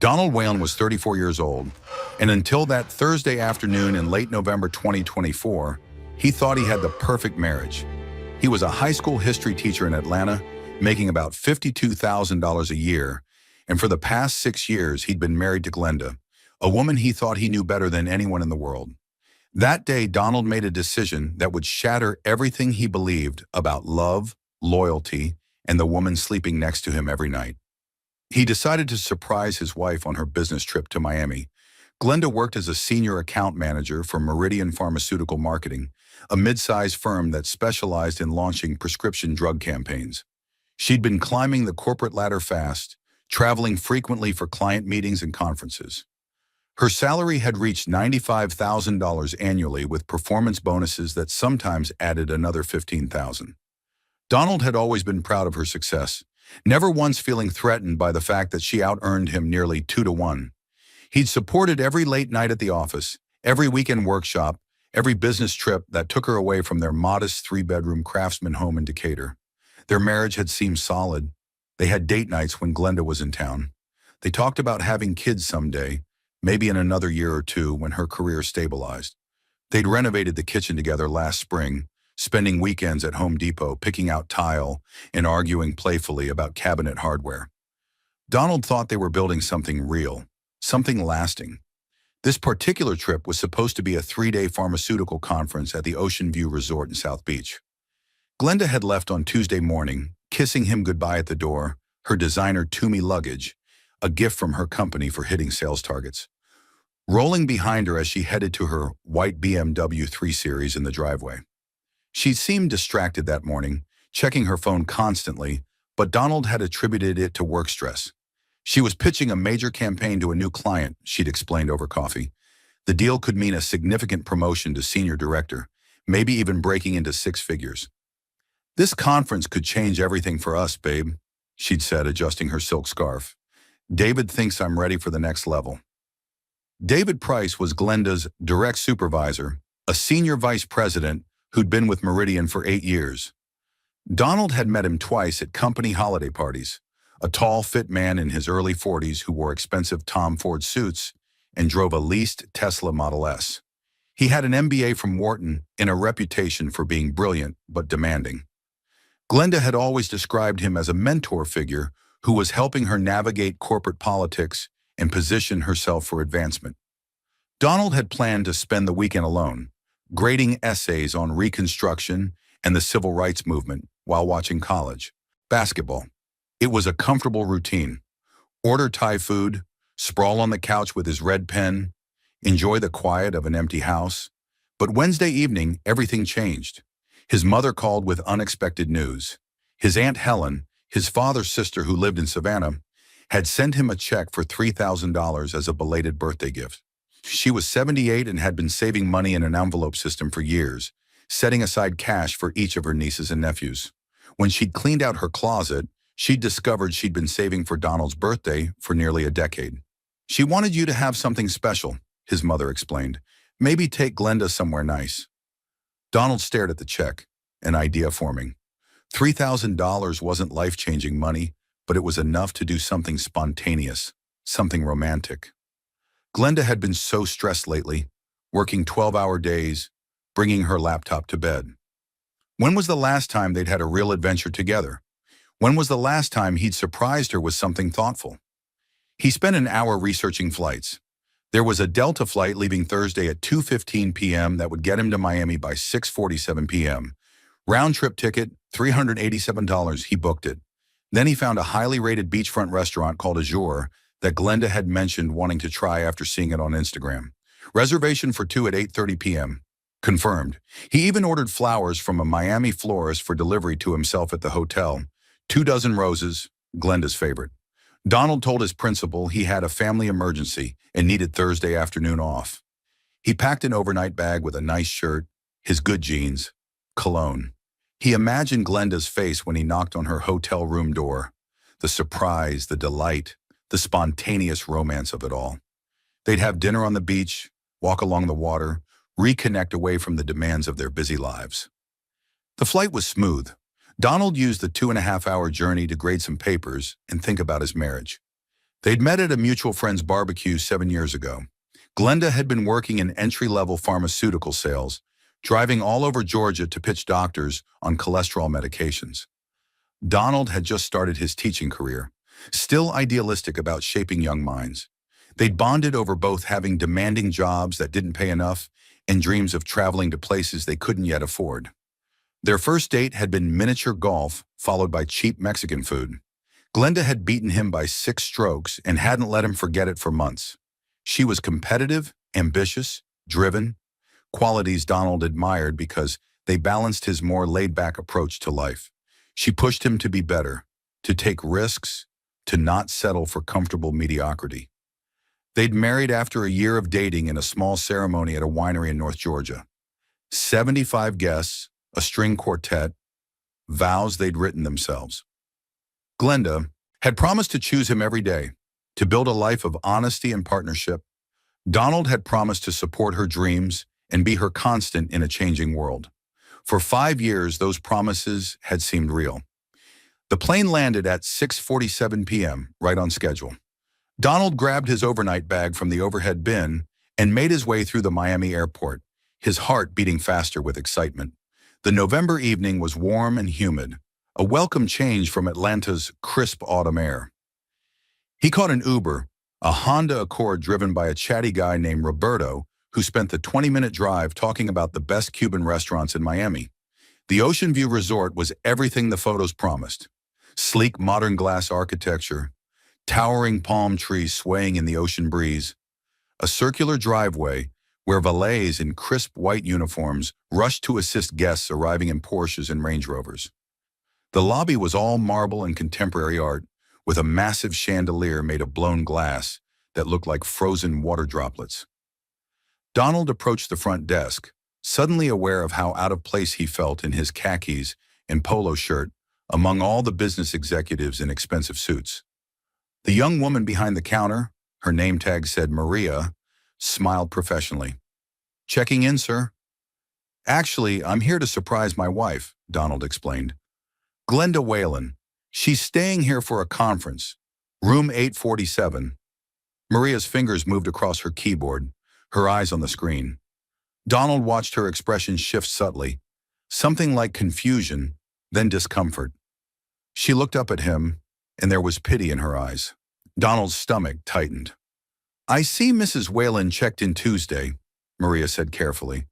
Donald Whalen was 34 years old, and until that Thursday afternoon in late November 2024, he thought he had the perfect marriage. He was a high school history teacher in Atlanta, making about $52,000 a year, and for the past 6 years he'd been married to Glenda, a woman he thought he knew better than anyone in the world. That day, Donald made a decision that would shatter everything he believed about love, loyalty, and the woman sleeping next to him every night. He decided to surprise his wife on her business trip to Miami. Glenda worked as a senior account manager for Meridian Pharmaceutical Marketing, a mid-sized firm that specialized in launching prescription drug campaigns. She'd been climbing the corporate ladder fast, traveling frequently for client meetings and conferences. Her salary had reached $95,000 annually with performance bonuses that sometimes added another $15,000. Donald had always been proud of her success, never once feeling threatened by the fact that she out-earned him nearly 2-to-1. He'd supported every late night at the office, every weekend workshop, every business trip that took her away from their modest 3-bedroom craftsman home in Decatur. Their marriage had seemed solid. They had date nights when Glenda was in town. They talked about having kids someday, maybe in another year or two when her career stabilized. They'd renovated the kitchen together last spring, spending weekends at Home Depot picking out tile and arguing playfully about cabinet hardware. Donald thought they were building something real, something lasting. This particular trip was supposed to be a 3-day pharmaceutical conference at the Ocean View Resort in South Beach. Glenda had left on Tuesday morning, kissing him goodbye at the door, her designer Toomey luggage, a gift from her company for hitting sales targets, rolling behind her as she headed to her white BMW 3 Series in the driveway. She seemed distracted that morning, checking her phone constantly, but Donald had attributed it to work stress. She was pitching a major campaign to a new client, she'd explained over coffee. The deal could mean a significant promotion to senior director, maybe even breaking into 6 figures. "This conference could change everything for us, babe," she'd said, adjusting her silk scarf. "David thinks I'm ready for the next level." David Price was Glenda's direct supervisor, a senior vice president who'd been with Meridian for 8 years. Donald had met him twice at company holiday parties, a tall, fit man in his early 40s who wore expensive Tom Ford suits and drove a leased Tesla Model S. He had an MBA from Wharton and a reputation for being brilliant but demanding. Glenda had always described him as a mentor figure who was helping her navigate corporate politics and position herself for advancement. Donald had planned to spend the weekend alone, grading essays on Reconstruction and the Civil Rights Movement while watching college basketball. It was a comfortable routine. Order Thai food, sprawl on the couch with his red pen, enjoy the quiet of an empty house. But Wednesday evening, everything changed. His mother called with unexpected news. His Aunt Helen, his father's sister who lived in Savannah, had sent him a check for $3,000 as a belated birthday gift. She was 78 and had been saving money in an envelope system for years, setting aside cash for each of her nieces and nephews. When she'd cleaned out her closet, she'd discovered she'd been saving for Donald's birthday for nearly a decade. "She wanted you to have something special," his mother explained. "Maybe take Glenda somewhere nice." Donald stared at the check, an idea forming. $3,000 wasn't life-changing money, but it was enough to do something spontaneous, something romantic. Glenda had been so stressed lately, working 12-hour days, bringing her laptop to bed. When was the last time they'd had a real adventure together? When was the last time he'd surprised her with something thoughtful? He spent an hour researching flights. There was a Delta flight leaving Thursday at 2:15 p.m. that would get him to Miami by 6:47 p.m. Round-trip ticket, $387, he booked it. Then he found a highly rated beachfront restaurant called Azure that Glenda had mentioned wanting to try after seeing it on Instagram. Reservation for 2 at 8:30 p.m. Confirmed. He even ordered flowers from a Miami florist for delivery to himself at the hotel. 2 dozen roses, Glenda's favorite. Donald told his principal he had a family emergency and needed Thursday afternoon off. He packed an overnight bag with a nice shirt, his good jeans, cologne. He imagined Glenda's face when he knocked on her hotel room door. The surprise, the delight, the spontaneous romance of it all. They'd have dinner on the beach, walk along the water, reconnect away from the demands of their busy lives. The flight was smooth. Donald used the 2.5-hour journey to grade some papers and think about his marriage. They'd met at a mutual friend's barbecue 7 years ago. Glenda had been working in entry-level pharmaceutical sales, driving all over Georgia to pitch doctors on cholesterol medications. Donald had just started his teaching career, still idealistic about shaping young minds. They'd bonded over both having demanding jobs that didn't pay enough and dreams of traveling to places they couldn't yet afford. Their first date had been miniature golf, followed by cheap Mexican food. Glenda had beaten him by 6 strokes and hadn't let him forget it for months. She was competitive, ambitious, driven, qualities Donald admired because they balanced his more laid-back approach to life. She pushed him to be better, to take risks, to not settle for comfortable mediocrity. They'd married after a year of dating in a small ceremony at a winery in North Georgia. 75 guests, a string quartet, vows they'd written themselves. Glenda had promised to choose him every day, to build a life of honesty and partnership. Donald had promised to support her dreams and be her constant in a changing world. For 5 years, those promises had seemed real. The plane landed at 6:47 p.m., right on schedule. Donald grabbed his overnight bag from the overhead bin and made his way through the Miami airport, his heart beating faster with excitement. The November evening was warm and humid, a welcome change from Atlanta's crisp autumn air. He caught an Uber, a Honda Accord driven by a chatty guy named Roberto, who spent the 20-minute drive talking about the best Cuban restaurants in Miami. The Ocean View Resort was everything the photos promised. Sleek modern glass architecture, towering palm trees swaying in the ocean breeze, a circular driveway where valets in crisp white uniforms rushed to assist guests arriving in Porsches and Range Rovers. The lobby was all marble and contemporary art, with a massive chandelier made of blown glass that looked like frozen water droplets. Donald approached the front desk, suddenly aware of how out of place he felt in his khakis and polo shirt among all the business executives in expensive suits. The young woman behind the counter, her name tag said Maria, smiled professionally. "Checking in, sir." "Actually, I'm here to surprise my wife," Donald explained. "Glenda Whalen. She's staying here for a conference. Room 847. Maria's fingers moved across her keyboard, her eyes on the screen. Donald watched her expression shift subtly, something like confusion, then discomfort. She looked up at him, and there was pity in her eyes. Donald's stomach tightened. "I see Mrs. Whalen checked in Tuesday," Maria said carefully.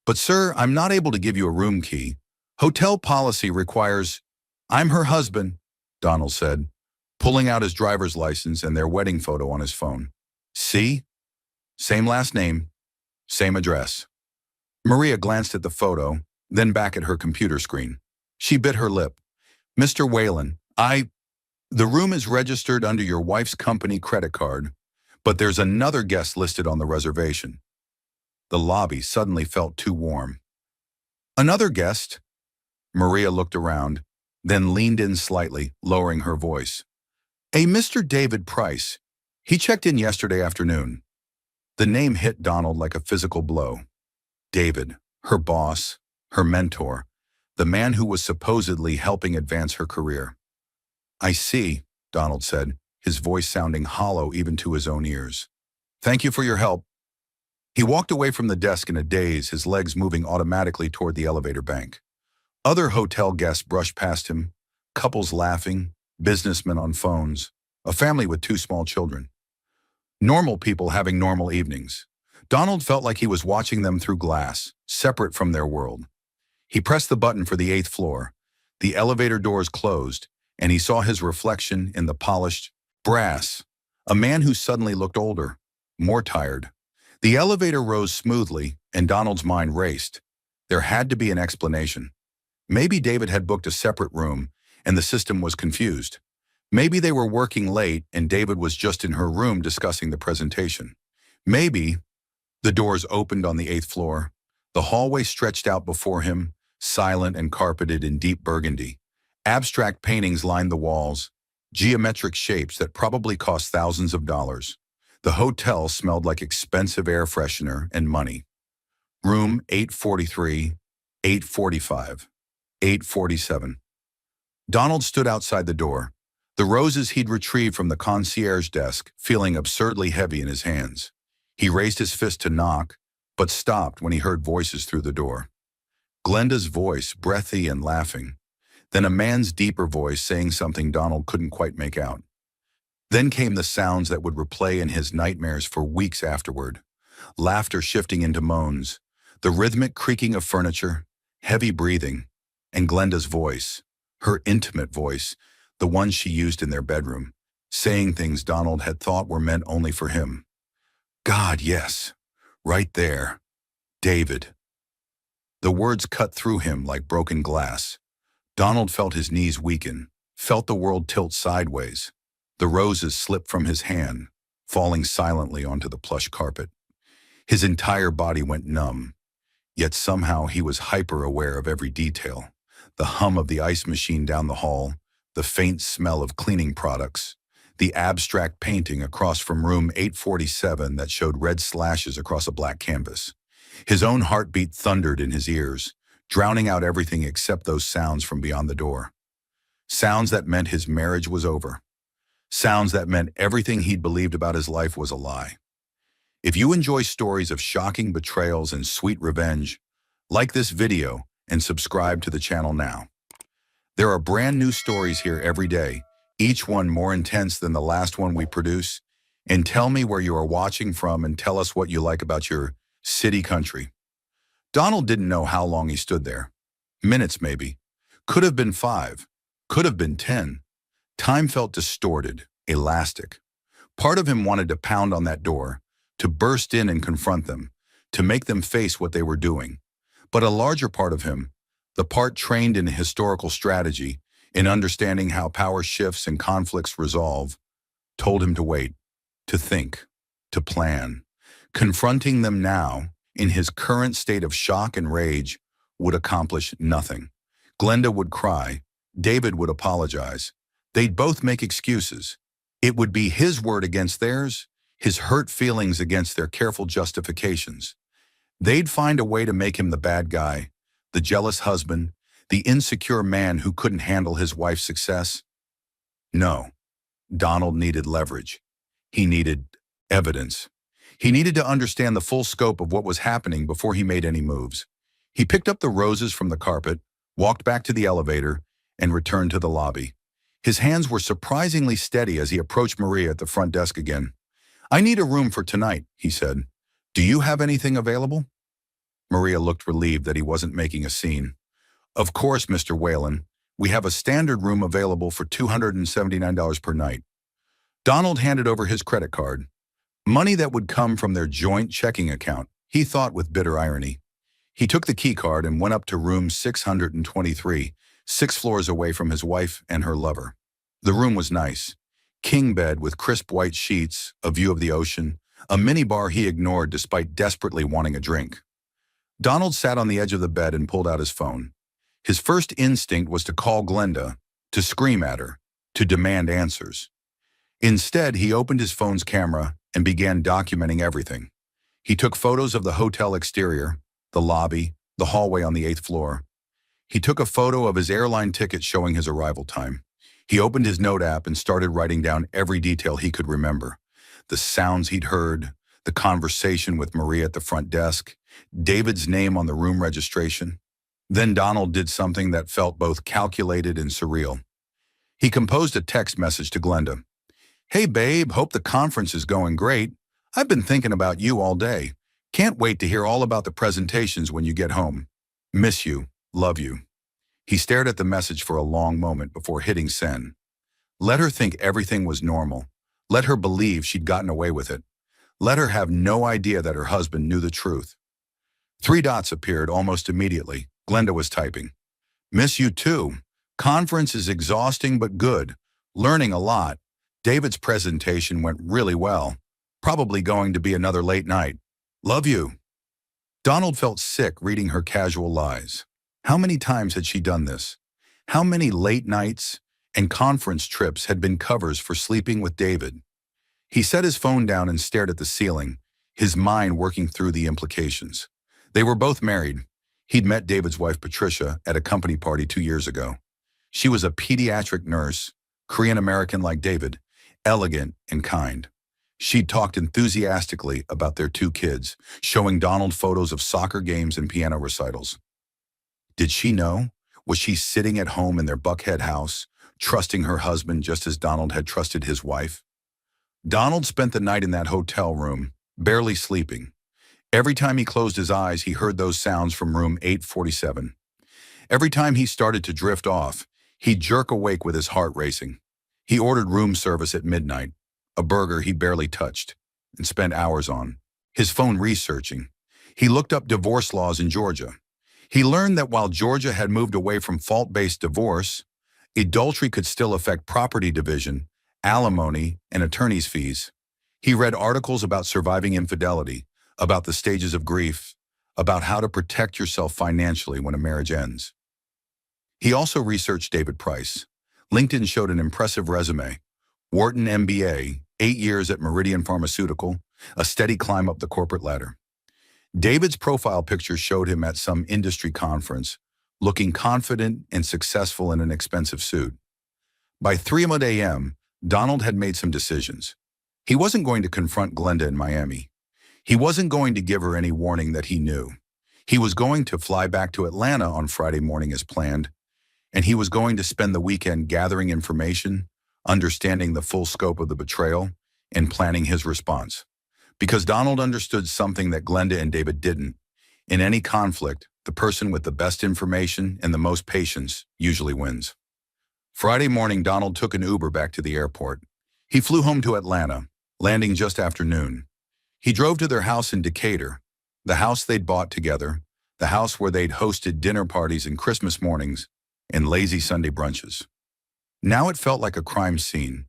"But sir, I'm not able to give you a room key. Hotel policy requires—" "I'm her husband," Donald said, pulling out his driver's license and their wedding photo on his phone. "See? Same last name, same address." Maria glanced at the photo, then back at her computer screen. She bit her lip. "Mr. Whalen, the room is registered under your wife's company credit card, but there's another guest listed on the reservation." The lobby suddenly felt too warm. "Another guest?" Maria looked around, then leaned in slightly, lowering her voice. "A Mr. David Price. He checked in yesterday afternoon." The name hit Donald like a physical blow. David, her boss, her mentor, the man who was supposedly helping advance her career. "I see," Donald said, his voice sounding hollow even to his own ears. "Thank you for your help." He walked away from the desk in a daze, his legs moving automatically toward the elevator bank. Other hotel guests brushed past him, couples laughing, businessmen on phones, a family with 2 small children. Normal people having normal evenings. Donald felt like he was watching them through glass, separate from their world. He pressed the button for the 8th floor. The elevator doors closed, and he saw his reflection in the polished brass, a man who suddenly looked older, more tired. The elevator rose smoothly, and Donald's mind raced. There had to be an explanation. Maybe David had booked a separate room, and the system was confused. Maybe they were working late, and David was just in her room discussing the presentation. Maybe the doors opened on the 8th floor. The hallway stretched out before him, silent and carpeted in deep burgundy. Abstract paintings lined the walls, geometric shapes that probably cost thousands of dollars. The hotel smelled like expensive air freshener and money. Room 843, 845, 847. Donald stood outside the door, The roses he'd retrieved from the concierge desk, feeling absurdly heavy in his hands. He raised his fist to knock, but stopped when he heard voices through the door. Glenda's voice, breathy and laughing. Then a man's deeper voice saying something Donald couldn't quite make out. Then came the sounds that would replay in his nightmares for weeks afterward. Laughter shifting into moans, the rhythmic creaking of furniture, heavy breathing, and Glenda's voice, her intimate voice, the one she used in their bedroom, saying things Donald had thought were meant only for him. God, yes. Right there. David. The words cut through him like broken glass. Donald felt his knees weaken, felt the world tilt sideways. The roses slipped from his hand, falling silently onto the plush carpet. His entire body went numb, yet somehow he was hyper-aware of every detail. The hum of the ice machine down the hall, the faint smell of cleaning products, the abstract painting across from room 847 that showed red slashes across a black canvas. His own heartbeat thundered in his ears, drowning out everything except those sounds from beyond the door. Sounds that meant his marriage was over. Sounds that meant everything he'd believed about his life was a lie. If you enjoy stories of shocking betrayals and sweet revenge, like this video and subscribe to the channel now. There are brand new stories here every day, each one more intense than the last one we produce. And tell me where you are watching from and tell us what you like about your city country. Donald didn't know how long he stood there. Minutes maybe. Could have been 5. Could have been 10. Time felt distorted, elastic. Part of him wanted to pound on that door, to burst in and confront them, to make them face what they were doing. But a larger part of him, the part trained in historical strategy, in understanding how power shifts and conflicts resolve, told him to wait, to think, to plan. Confronting them now, in his current state of shock and rage, would accomplish nothing. Glenda would cry, David would apologize. They'd both make excuses. It would be his word against theirs, his hurt feelings against their careful justifications. They'd find a way to make him the bad guy, the jealous husband, the insecure man who couldn't handle his wife's success. No, Donald needed leverage. He needed evidence. He needed to understand the full scope of what was happening before he made any moves. He picked up the roses from the carpet, walked back to the elevator, and returned to the lobby. His hands were surprisingly steady as he approached Maria at the front desk again. I need a room for tonight, he said. Do you have anything available? Maria looked relieved that he wasn't making a scene. Of course, Mr. Whalen. We have a standard room available for $279 per night. Donald handed over his credit card. Money that would come from their joint checking account, he thought with bitter irony. He took the key card and went up to room 623, 6 floors away from his wife and her lover. The room was nice. King bed with crisp white sheets, a view of the ocean, a minibar he ignored despite desperately wanting a drink. Donald sat on the edge of the bed and pulled out his phone. His first instinct was to call Glenda, to scream at her, to demand answers. Instead, he opened his phone's camera and began documenting everything. He took photos of the hotel exterior, the lobby, the hallway on the 8th floor. He took a photo of his airline ticket showing his arrival time. He opened his note app and started writing down every detail he could remember. The sounds he'd heard, the conversation with Maria at the front desk, David's name on the room registration. Then Donald did something that felt both calculated and surreal. He composed a text message to Glenda. Hey babe, hope the conference is going great. I've been thinking about you all day. Can't wait to hear all about the presentations when you get home. Miss you. Love you. He stared at the message for a long moment before hitting send. Let her think everything was normal. Let her believe she'd gotten away with it. Let her have no idea that her husband knew the truth. 3 dots appeared almost immediately. Glenda was typing. Miss you too. Conference is exhausting but good. Learning a lot. David's presentation went really well. Probably going to be another late night. Love you. Donald felt sick reading her casual lies. How many times had she done this? How many late nights and conference trips had been covers for sleeping with David? He set his phone down and stared at the ceiling, his mind working through the implications. They were both married. He'd met David's wife, Patricia, at a company party 2 years ago. She was a pediatric nurse, Korean American like David, elegant and kind. She'd talked enthusiastically about their two kids, showing Donald photos of soccer games and piano recitals. Did she know? Was she sitting at home in their Buckhead house, trusting her husband just as Donald had trusted his wife? Donald spent the night in that hotel room, barely sleeping. Every time he closed his eyes, he heard those sounds from room 847. Every time he started to drift off, he'd jerk awake with his heart racing. He ordered room service at midnight, a burger he barely touched, and spent hours on. His phone researching. He looked up divorce laws in Georgia. He learned that while Georgia had moved away from fault-based divorce, adultery could still affect property division, alimony, and attorney's fees. He read articles about surviving infidelity, about the stages of grief, about how to protect yourself financially when a marriage ends. He also researched David Price. LinkedIn showed an impressive resume. Wharton MBA, 8 years at Meridian Pharmaceutical, a steady climb up the corporate ladder. David's profile picture showed him at some industry conference, looking confident and successful in an expensive suit. By 3 a.m., Donald had made some decisions. He wasn't going to confront Glenda in Miami. He wasn't going to give her any warning that he knew. He was going to fly back to Atlanta on Friday morning as planned, and he was going to spend the weekend gathering information, understanding the full scope of the betrayal, and planning his response. Because Donald understood something that Glenda and David didn't. In any conflict, the person with the best information and the most patience usually wins. Friday morning, Donald took an Uber back to the airport. He flew home to Atlanta, landing just after noon. He drove to their house in Decatur, the house they'd bought together, the house where they'd hosted dinner parties and Christmas mornings and lazy Sunday brunches. Now it felt like a crime scene,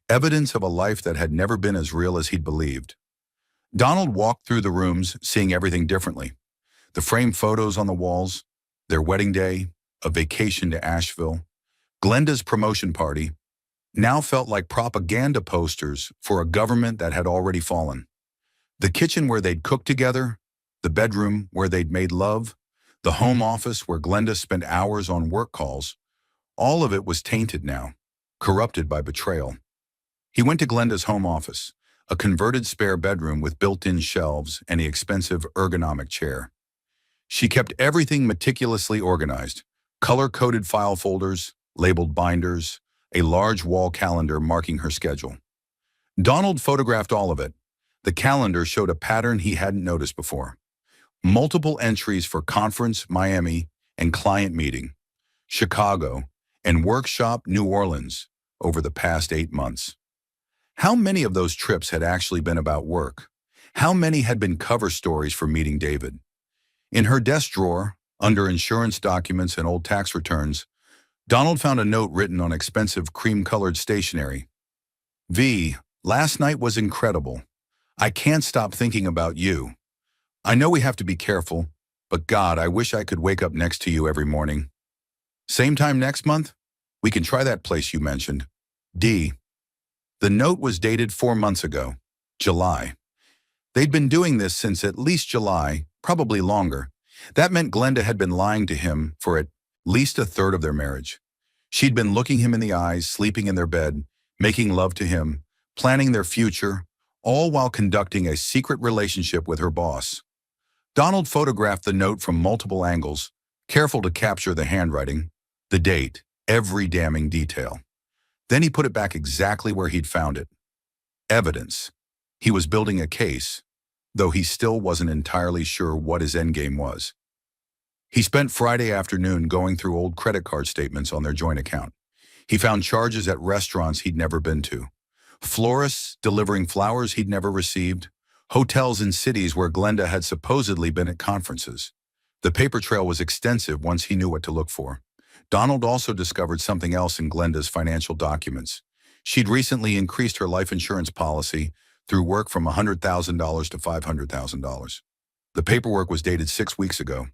evidence of a life that had never been as real as he'd believed. Donald walked through the rooms, seeing everything differently. The framed photos on the walls, their wedding day, a vacation to Asheville, Glenda's promotion party, now felt like propaganda posters for a government that had already fallen. The kitchen where they'd cooked together, the bedroom where they'd made love, the home office where Glenda spent hours on work calls, all of it was tainted now, corrupted by betrayal. He went to Glenda's home office, a converted spare bedroom with built-in shelves and the expensive ergonomic chair. She kept everything meticulously organized, color-coded file folders, labeled binders, a large wall calendar marking her schedule. Donald photographed all of it. The calendar showed a pattern he hadn't noticed before. Multiple entries for conference, Miami, and client meeting, Chicago, and workshop, New Orleans, over the past 8 months. How many of those trips had actually been about work? How many had been cover stories for meeting David? In her desk drawer, under insurance documents and old tax returns, Donald found a note written on expensive cream-colored stationery. V, last night was incredible. I can't stop thinking about you. I know we have to be careful, but God, I wish I could wake up next to you every morning. Same time next month? We can try that place you mentioned. D. The note was dated 4 months ago, July. They'd been doing this since at least July, probably longer. That meant Glenda had been lying to him for at least a third of their marriage. She'd been looking him in the eyes, sleeping in their bed, making love to him, planning their future, all while conducting a secret relationship with her boss. Donald photographed the note from multiple angles, careful to capture the handwriting, the date, every damning detail. Then he put it back exactly where he'd found it. Evidence. He was building a case, though he still wasn't entirely sure what his endgame was. He spent Friday afternoon going through old credit card statements on their joint account. He found charges at restaurants he'd never been to, florists delivering flowers he'd never received, hotels in cities where Glenda had supposedly been at conferences. The paper trail was extensive once he knew what to look for. Donald also discovered something else in Glenda's financial documents. She'd recently increased her life insurance policy through work from $100,000 to $500,000. The paperwork was dated 6 weeks ago.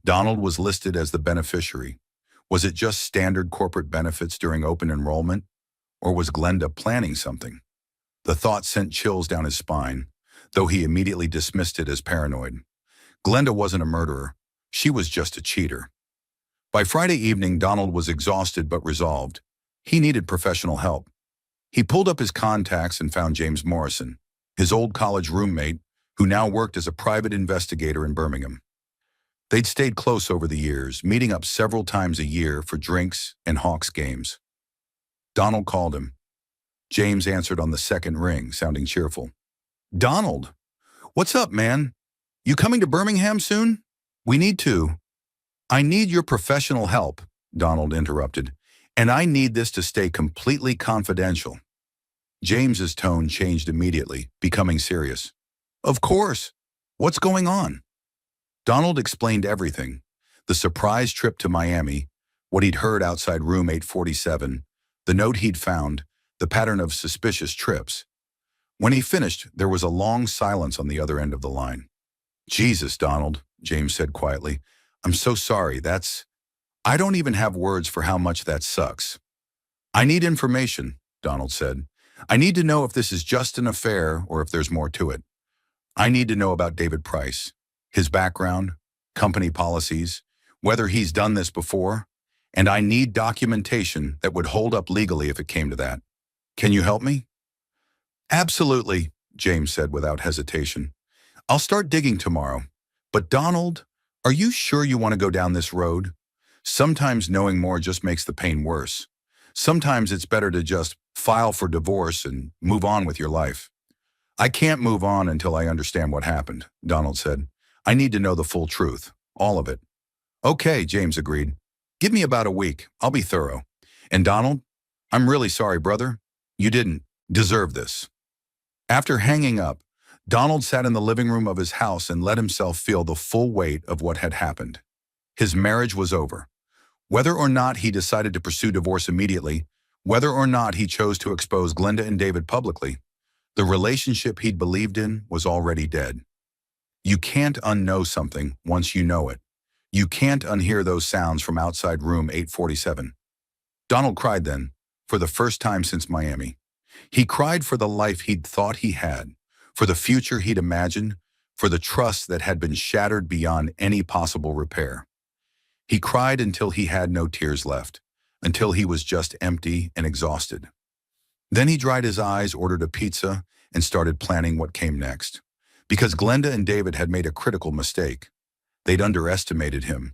Donald was listed as the beneficiary. Was it just standard corporate benefits during open enrollment? Or was Glenda planning something? The thought sent chills down his spine, though he immediately dismissed it as paranoid. Glenda wasn't a murderer. She was just a cheater. By Friday evening, Donald was exhausted but resolved. He needed professional help. He pulled up his contacts and found James Morrison, his old college roommate, who now worked as a private investigator in Birmingham. They'd stayed close over the years, meeting up several times a year for drinks and Hawks games. Donald called him. James answered on the second ring, sounding cheerful. "Donald, what's up, man? You coming to Birmingham soon? We need to." "I need your professional help," Donald interrupted, "and I need this to stay completely confidential." James's tone changed immediately, becoming serious. "Of course. What's going on?" Donald explained everything: the surprise trip to Miami, what he'd heard outside room 847, the note he'd found, the pattern of suspicious trips. When he finished, there was a long silence on the other end of the line. "Jesus, Donald," James said quietly, "I'm so sorry. I don't even have words for how much that sucks." "I need information," Donald said. "I need to know if this is just an affair or if there's more to it. I need to know about David Price, his background, company policies, whether he's done this before, and I need documentation that would hold up legally if it came to that. Can you help me?" "Absolutely," James said without hesitation. "I'll start digging tomorrow. But Donald, are you sure you want to go down this road? Sometimes knowing more just makes the pain worse. Sometimes it's better to just file for divorce and move on with your life." "I can't move on until I understand what happened," Donald said. "I need to know the full truth, all of it." "Okay," James agreed. "Give me about a week. I'll be thorough. And Donald, I'm really sorry, brother. You didn't deserve this." After hanging up, Donald sat in the living room of his house and let himself feel the full weight of what had happened. His marriage was over. Whether or not he decided to pursue divorce immediately, whether or not he chose to expose Glenda and David publicly, the relationship he'd believed in was already dead. You can't unknow something once you know it. You can't unhear those sounds from outside room 847. Donald cried then, for the first time since Miami. He cried for the life he'd thought he had, for the future he'd imagined, for the trust that had been shattered beyond any possible repair. He cried until he had no tears left, until he was just empty and exhausted. Then he dried his eyes, ordered a pizza, and started planning what came next. Because Glenda and David had made a critical mistake. They'd underestimated him.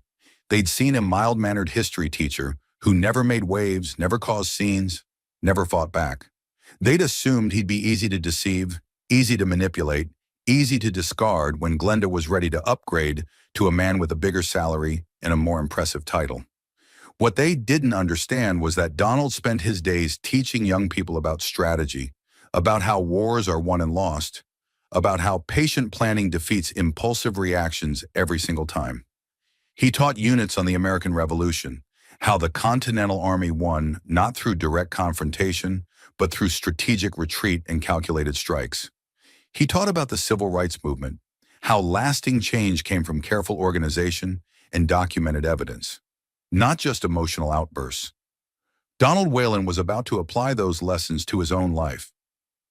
They'd seen a mild-mannered history teacher who never made waves, never caused scenes, never fought back. They'd assumed he'd be easy to deceive, easy to manipulate, easy to discard when Glenda was ready to upgrade to a man with a bigger salary and a more impressive title. What they didn't understand was that Donald spent his days teaching young people about strategy, about how wars are won and lost, about how patient planning defeats impulsive reactions every single time. He taught units on the American Revolution, how the Continental Army won not through direct confrontation, but through strategic retreat and calculated strikes. He taught about the Civil Rights Movement, how lasting change came from careful organization and documented evidence, not just emotional outbursts. Donald Whalen was about to apply those lessons to his own life.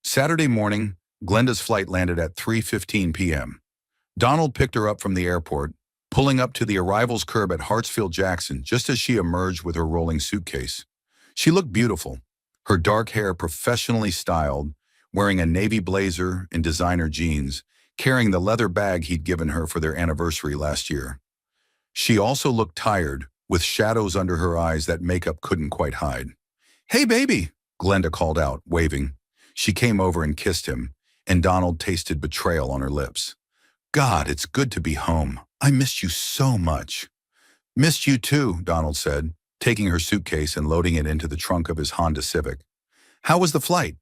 Saturday morning, Glenda's flight landed at 3:15 p.m. Donald picked her up from the airport, pulling up to the arrivals curb at Hartsfield-Jackson just as she emerged with her rolling suitcase. She looked beautiful, her dark hair professionally styled, wearing a navy blazer and designer jeans, carrying the leather bag he'd given her for their anniversary last year. She also looked tired, with shadows under her eyes that makeup couldn't quite hide. "Hey, baby," Glenda called out, waving. She came over and kissed him, and Donald tasted betrayal on her lips. "God, it's good to be home. I missed you so much." "Missed you too," Donald said, taking her suitcase and loading it into the trunk of his Honda Civic. "How was the flight?"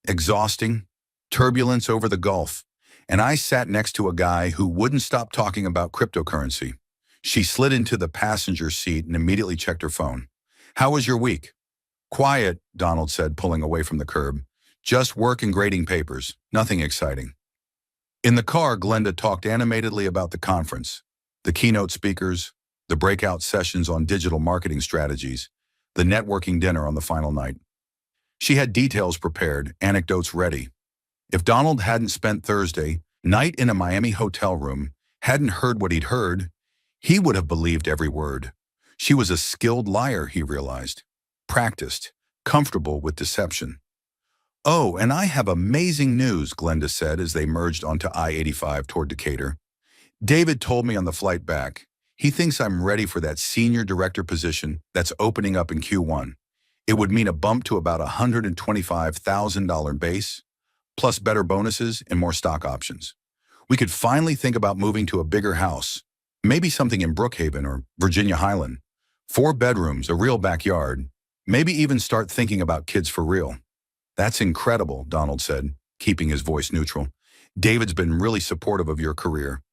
"Exhausting. Turbulence over the Gulf. And I sat next to a guy who wouldn't stop talking about cryptocurrency." She slid into the passenger seat and immediately checked her phone. "How was your week?" "Quiet," Donald said, pulling away from the curb. "Just work and grading papers. Nothing exciting." In the car, Glenda talked animatedly about the conference, the keynote speakers, the breakout sessions on digital marketing strategies, the networking dinner on the final night. She had details prepared, anecdotes ready. If Donald hadn't spent Thursday night in a Miami hotel room, hadn't heard what he'd heard, he would have believed every word. She was a skilled liar, he realized. Practiced, comfortable with deception. "Oh, and I have amazing news," Glenda said as they merged onto I-85 toward Decatur. "David told me on the flight back. He thinks I'm ready for that senior director position that's opening up in Q1. It would mean a bump to about $125,000 base, plus better bonuses and more stock options. We could finally think about moving to a bigger house, maybe something in Brookhaven or Virginia Highland. 4 bedrooms, a real backyard, maybe even start thinking about kids for real." "That's incredible," Donald said, keeping his voice neutral. "David's been really supportive of your career."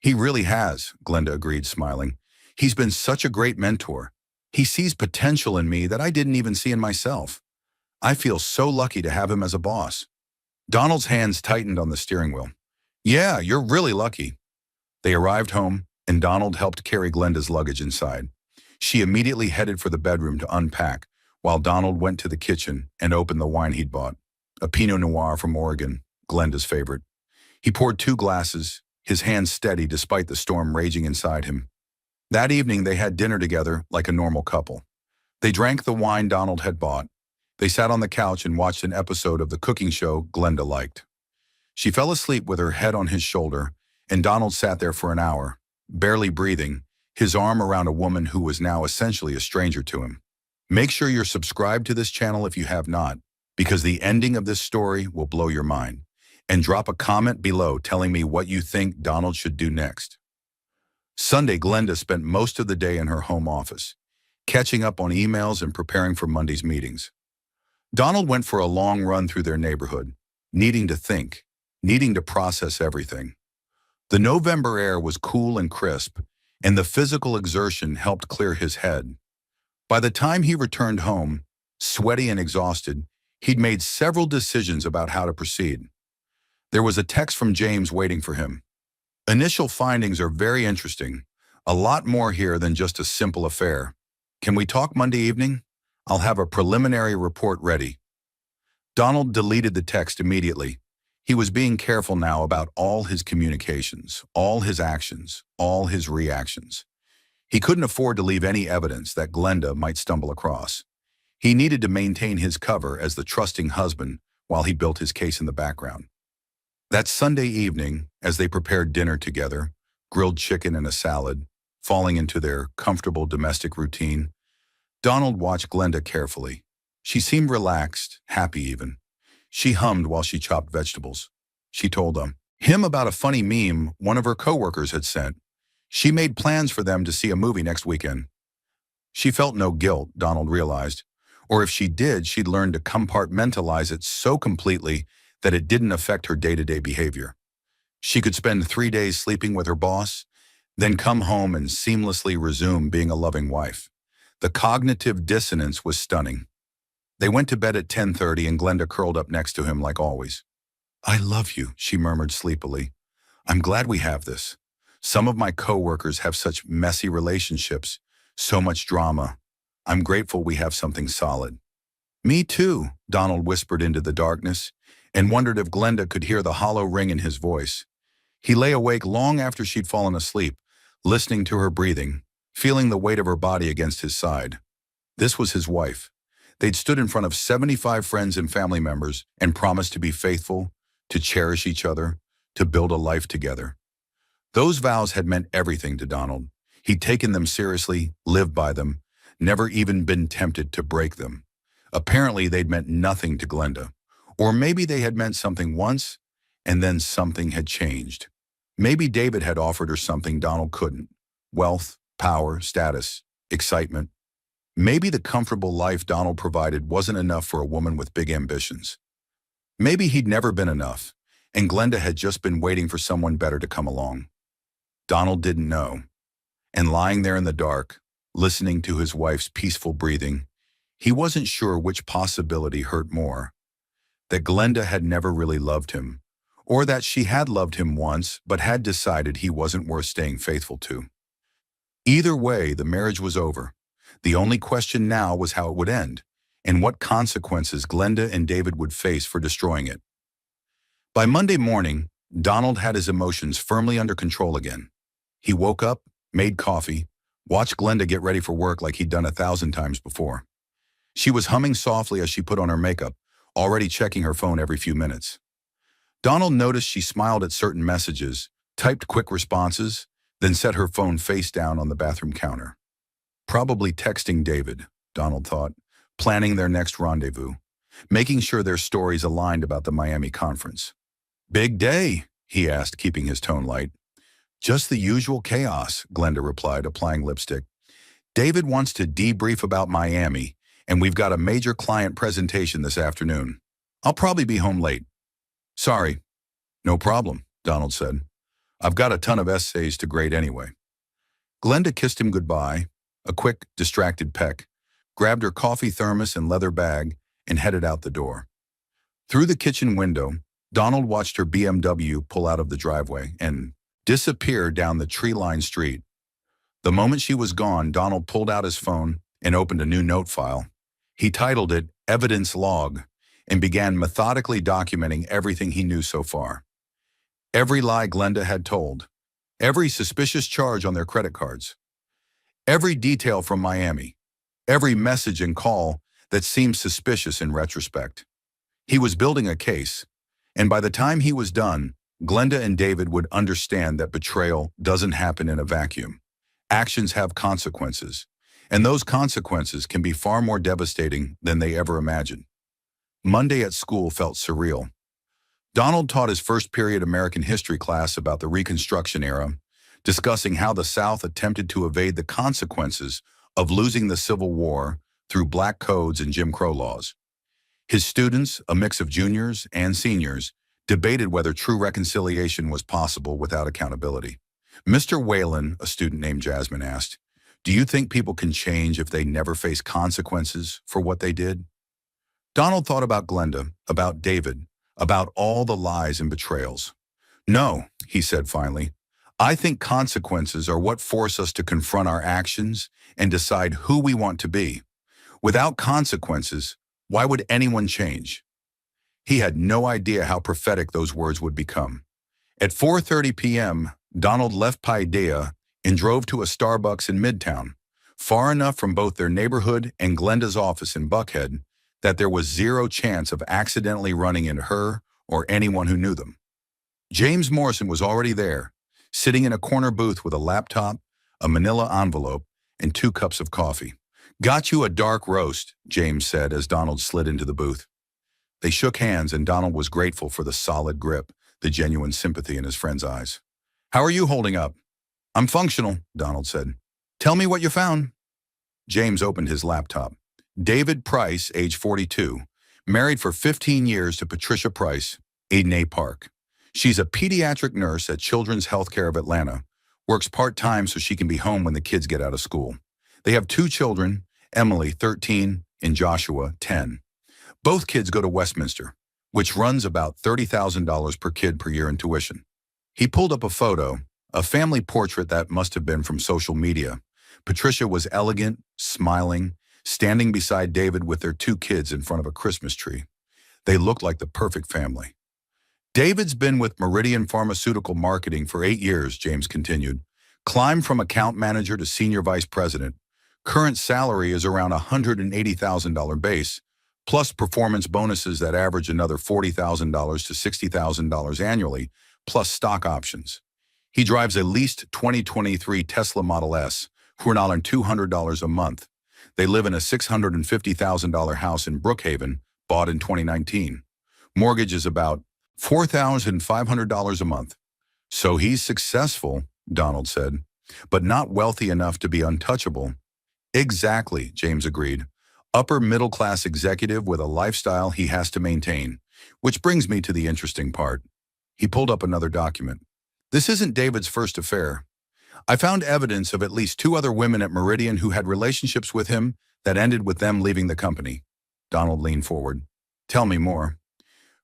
"He really has," Glenda agreed, smiling. "He's been such a great mentor. He sees potential in me that I didn't even see in myself. I feel so lucky to have him as a boss." Donald's hands tightened on the steering wheel. "Yeah, you're really lucky." They arrived home, and Donald helped carry Glenda's luggage inside. She immediately headed for the bedroom to unpack, while Donald went to the kitchen and opened the wine he'd bought, a Pinot Noir from Oregon, Glenda's favorite. He poured 2 glasses, his hands steady despite the storm raging inside him. That evening they had dinner together like a normal couple. They drank the wine Donald had bought. They sat on the couch and watched an episode of the cooking show Glenda liked. She fell asleep with her head on his shoulder, and Donald sat there for an hour, barely breathing, his arm around a woman who was now essentially a stranger to him. Make sure you're subscribed to this channel if you have not, because the ending of this story will blow your mind. And drop a comment below telling me what you think Donald should do next. Sunday, Glenda spent most of the day in her home office, catching up on emails and preparing for Monday's meetings. Donald went for a long run through their neighborhood, needing to think, needing to process everything. The November air was cool and crisp, and the physical exertion helped clear his head. By the time he returned home, sweaty and exhausted, he'd made several decisions about how to proceed. There was a text from James waiting for him. "Initial findings are very interesting. A lot more here than just a simple affair. Can we talk Monday evening? I'll have a preliminary report ready." Donald deleted the text immediately. He was being careful now about all his communications, all his actions, all his reactions. He couldn't afford to leave any evidence that Glenda might stumble across. He needed to maintain his cover as the trusting husband while he built his case in the background. That Sunday evening, as they prepared dinner together, grilled chicken and a salad, falling into their comfortable domestic routine, Donald watched Glenda carefully. She seemed relaxed, happy even. She hummed while she chopped vegetables. She told him about a funny meme one of her coworkers had sent. She made plans for them to see a movie next weekend. She felt no guilt, Donald realized. Or if she did, she'd learned to compartmentalize it so completely that it didn't affect her day-to-day behavior. She could spend 3 days sleeping with her boss, then come home and seamlessly resume being a loving wife. The cognitive dissonance was stunning. They went to bed at 10:30 and Glenda curled up next to him like always. "I love you," she murmured sleepily. "I'm glad we have this. Some of my coworkers have such messy relationships, so much drama. I'm grateful we have something solid." "Me too," Donald whispered into the darkness, and wondered if Glenda could hear the hollow ring in his voice. He lay awake long after she'd fallen asleep, listening to her breathing, feeling the weight of her body against his side. This was his wife. They'd stood in front of 75 friends and family members and promised to be faithful, to cherish each other, to build a life together. Those vows had meant everything to Donald. He'd taken them seriously, lived by them, never even been tempted to break them. Apparently, they'd meant nothing to Glenda. Or maybe they had meant something once, and then something had changed. Maybe David had offered her something Donald couldn't. Wealth, power, status, excitement. Maybe the comfortable life Donald provided wasn't enough for a woman with big ambitions. Maybe he'd never been enough, and Glenda had just been waiting for someone better to come along. Donald didn't know. And lying there in the dark, listening to his wife's peaceful breathing, he wasn't sure which possibility hurt more. That Glenda had never really loved him, or that she had loved him once but had decided he wasn't worth staying faithful to. Either way, the marriage was over. The only question now was how it would end, and what consequences Glenda and David would face for destroying it. By Monday morning, Donald had his emotions firmly under control again. He woke up, made coffee, watched Glenda get ready for work like he'd done 1,000 times before. She was humming softly as she put on her makeup, already checking her phone every few minutes. Donald noticed she smiled at certain messages, typed quick responses, then set her phone face down on the bathroom counter. Probably texting David, Donald thought, planning their next rendezvous, making sure their stories aligned about the Miami conference. "Big day," he asked, keeping his tone light. "Just the usual chaos," Glenda replied, applying lipstick. "David wants to debrief about Miami, and we've got a major client presentation this afternoon. I'll probably be home late." "Sorry." "No problem," Donald said. "I've got a ton of essays to grade anyway." Glenda kissed him goodbye, a quick, distracted peck, grabbed her coffee thermos and leather bag, and headed out the door. Through the kitchen window, Donald watched her BMW pull out of the driveway and disappear down the tree-lined street. The moment she was gone, Donald pulled out his phone and opened a new note file. He titled it Evidence Log and began methodically documenting everything he knew so far. Every lie Glenda had told, every suspicious charge on their credit cards, every detail from Miami, every message and call that seemed suspicious in retrospect. He was building a case, and by the time he was done, Glenda and David would understand that betrayal doesn't happen in a vacuum. Actions have consequences, and those consequences can be far more devastating than they ever imagined. Monday at school felt surreal. Donald taught his first period American history class about the Reconstruction era, discussing how the South attempted to evade the consequences of losing the Civil War through black codes and Jim Crow laws. His students, a mix of juniors and seniors, debated whether true reconciliation was possible without accountability. "Mr. Whalen," a student named Jasmine asked, "do you think people can change if they never face consequences for what they did?" Donald thought about Glenda, about David, about all the lies and betrayals. "No," he said finally. "I think consequences are what force us to confront our actions and decide who we want to be. Without consequences, why would anyone change?" He had no idea how prophetic those words would become. At 4:30 p.m., Donald left Paideia and drove to a Starbucks in Midtown, far enough from both their neighborhood and Glenda's office in Buckhead that there was zero chance of accidentally running into her or anyone who knew them. James Morrison was already there, sitting in a corner booth with a laptop, a manila envelope, and 2 cups of coffee. "Got you a dark roast," James said as Donald slid into the booth. They shook hands, and Donald was grateful for the solid grip, the genuine sympathy in his friend's eyes. "How are you holding up?" "I'm functional," Donald said. "Tell me what you found." James opened his laptop. David Price, age 42, married for 15 years to Patricia Price, Eden A. Park. She's a pediatric nurse at Children's Healthcare of Atlanta, works part-time so she can be home when the kids get out of school. They have 2 children, Emily, 13, and Joshua, 10. Both kids go to Westminster, which runs about $30,000 per kid per year in tuition. He pulled up a photo, a family portrait that must have been from social media. Patricia was elegant, smiling, standing beside David with their 2 kids in front of a Christmas tree. They looked like the perfect family. "David's been with Meridian Pharmaceutical Marketing for 8 years, James continued. Climbed from account manager to senior vice president. Current salary is around $180,000 base, plus performance bonuses that average another $40,000 to $60,000 annually, plus stock options. He drives a leased 2023 Tesla Model S for not on $200 a month. They live in a $650,000 house in Brookhaven, bought in 2019. Mortgage is about $4,500 a month. So he's successful," Donald said, "but not wealthy enough to be untouchable." "Exactly," James agreed. "Upper middle-class executive with a lifestyle he has to maintain. Which brings me to the interesting part." He pulled up another document. "This isn't David's first affair. I found evidence of at least 2 other women at Meridian who had relationships with him that ended with them leaving the company." Donald leaned forward. "Tell me more."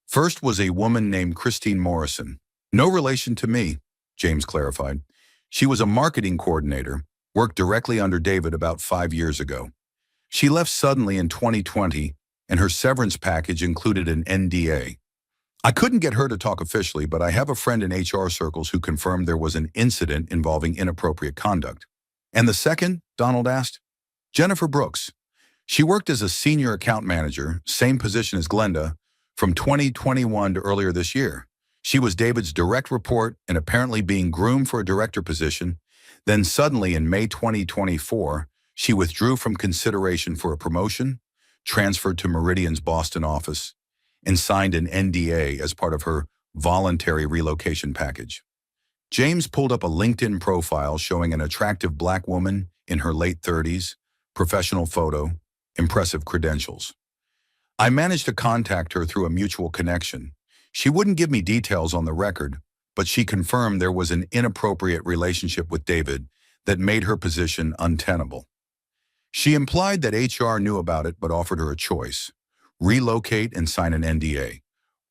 "First was a woman named Christine Morrison. No relation to me," James clarified. "She was a marketing coordinator, worked directly under David about 5 years ago. She left suddenly in 2020, and her severance package included an NDA. I couldn't get her to talk officially, but I have a friend in HR circles who confirmed there was an incident involving inappropriate conduct." "And the second?" Donald asked. "Jennifer Brooks. She worked as a senior account manager, same position as Glenda, from 2021 to earlier this year. She was David's direct report and apparently being groomed for a director position. Then suddenly in May 2024, she withdrew from consideration for a promotion, transferred to Meridian's Boston office, and signed an NDA as part of her voluntary relocation package. James pulled up a LinkedIn profile showing an attractive black woman in her late 30s, professional photo, impressive credentials. I managed to contact her through a mutual connection. She wouldn't give me details on the record, but she confirmed there was an inappropriate relationship with David that made her position untenable. She implied that HR knew about it but offered her a choice: relocate and sign an NDA,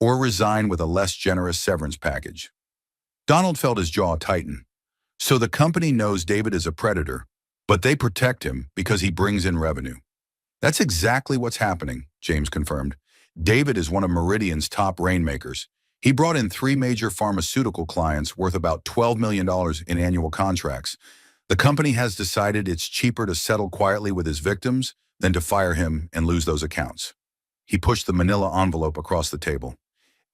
or resign with a less generous severance package. Donald felt his jaw tighten. So the company knows David is a predator, but they protect him because he brings in revenue. That's exactly what's happening, James confirmed. David is one of Meridian's top rainmakers. He brought in 3 major pharmaceutical clients worth about $12 million in annual contracts. The company has decided it's cheaper to settle quietly with his victims than to fire him and lose those accounts. He pushed the manila envelope across the table.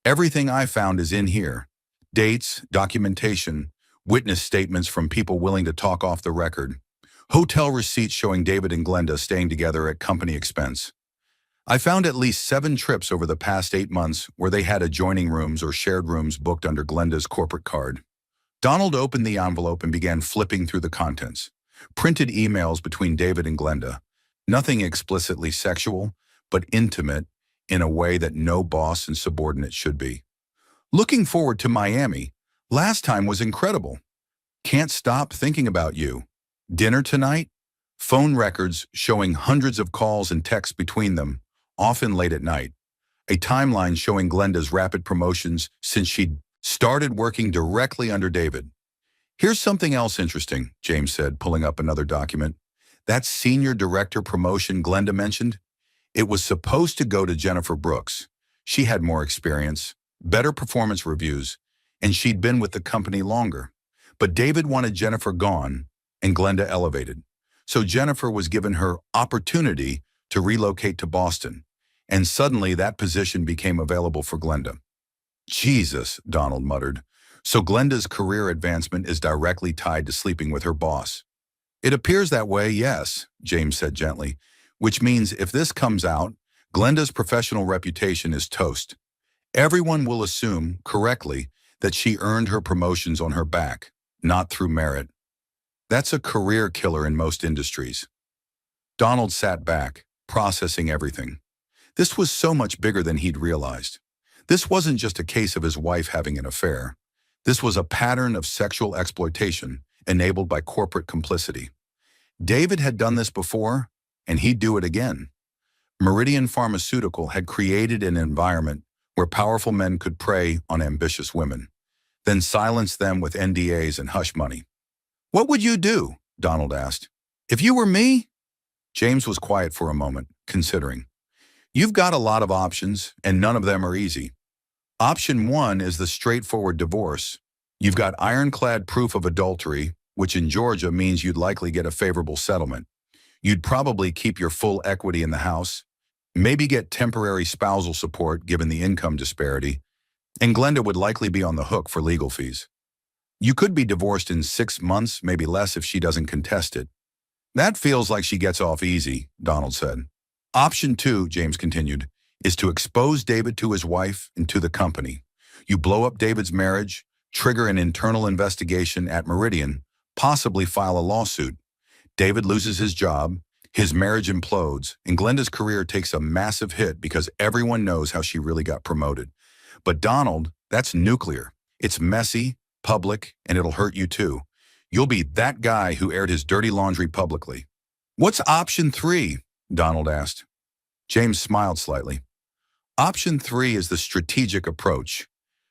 Everything I found is in here. Dates, documentation, witness statements from people willing to talk off the record, hotel receipts showing David and Glenda staying together at company expense. I found at least 7 trips over the past 8 months where they had adjoining rooms or shared rooms booked under Glenda's corporate card. Donald opened the envelope and began flipping through the contents. Printed emails between David and Glenda. Nothing explicitly sexual, but intimate in a way that no boss and subordinate should be. Looking forward to Miami. Last time was incredible. Can't stop thinking about you. Dinner tonight? Phone records showing hundreds of calls and texts between them, often late at night. A timeline showing Glenda's rapid promotions since she'd started working directly under David. Here's something else interesting, James said, pulling up another document. That senior director promotion Glenda mentioned? It was supposed to go to Jennifer Brooks. She had more experience, better performance reviews, and she'd been with the company longer. But David wanted Jennifer gone and Glenda elevated. So Jennifer was given her opportunity to relocate to Boston, and suddenly that position became available for Glenda. Jesus, Donald muttered. So Glenda's career advancement is directly tied to sleeping with her boss. It appears that way, yes, James said gently, which means if this comes out, Glenda's professional reputation is toast. Everyone will assume, correctly, that she earned her promotions on her back, not through merit. That's a career killer in most industries. Donald sat back, processing everything. This was so much bigger than he'd realized. This wasn't just a case of his wife having an affair. This was a pattern of sexual exploitation enabled by corporate complicity. David had done this before, and he'd do it again. Meridian Pharmaceutical had created an environment where powerful men could prey on ambitious women, then silence them with NDAs and hush money. What would you do? Donald asked. If you were me? James was quiet for a moment, considering. You've got a lot of options, and none of them are easy. Option 1 is the straightforward divorce. You've got ironclad proof of adultery, which in Georgia means you'd likely get a favorable settlement. You'd probably keep your full equity in the house, maybe get temporary spousal support given the income disparity, and Glenda would likely be on the hook for legal fees. You could be divorced in 6 months, maybe less if she doesn't contest it. That feels like she gets off easy, Donald said. Option 2, James continued, is to expose David to his wife and to the company. You blow up David's marriage, trigger an internal investigation at Meridian, possibly file a lawsuit. David loses his job, his marriage implodes, and Glenda's career takes a massive hit because everyone knows how she really got promoted. But Donald, that's nuclear. It's messy, public, and it'll hurt you too. You'll be that guy who aired his dirty laundry publicly. What's option 3? Donald asked. James smiled slightly. Option 3 is the strategic approach.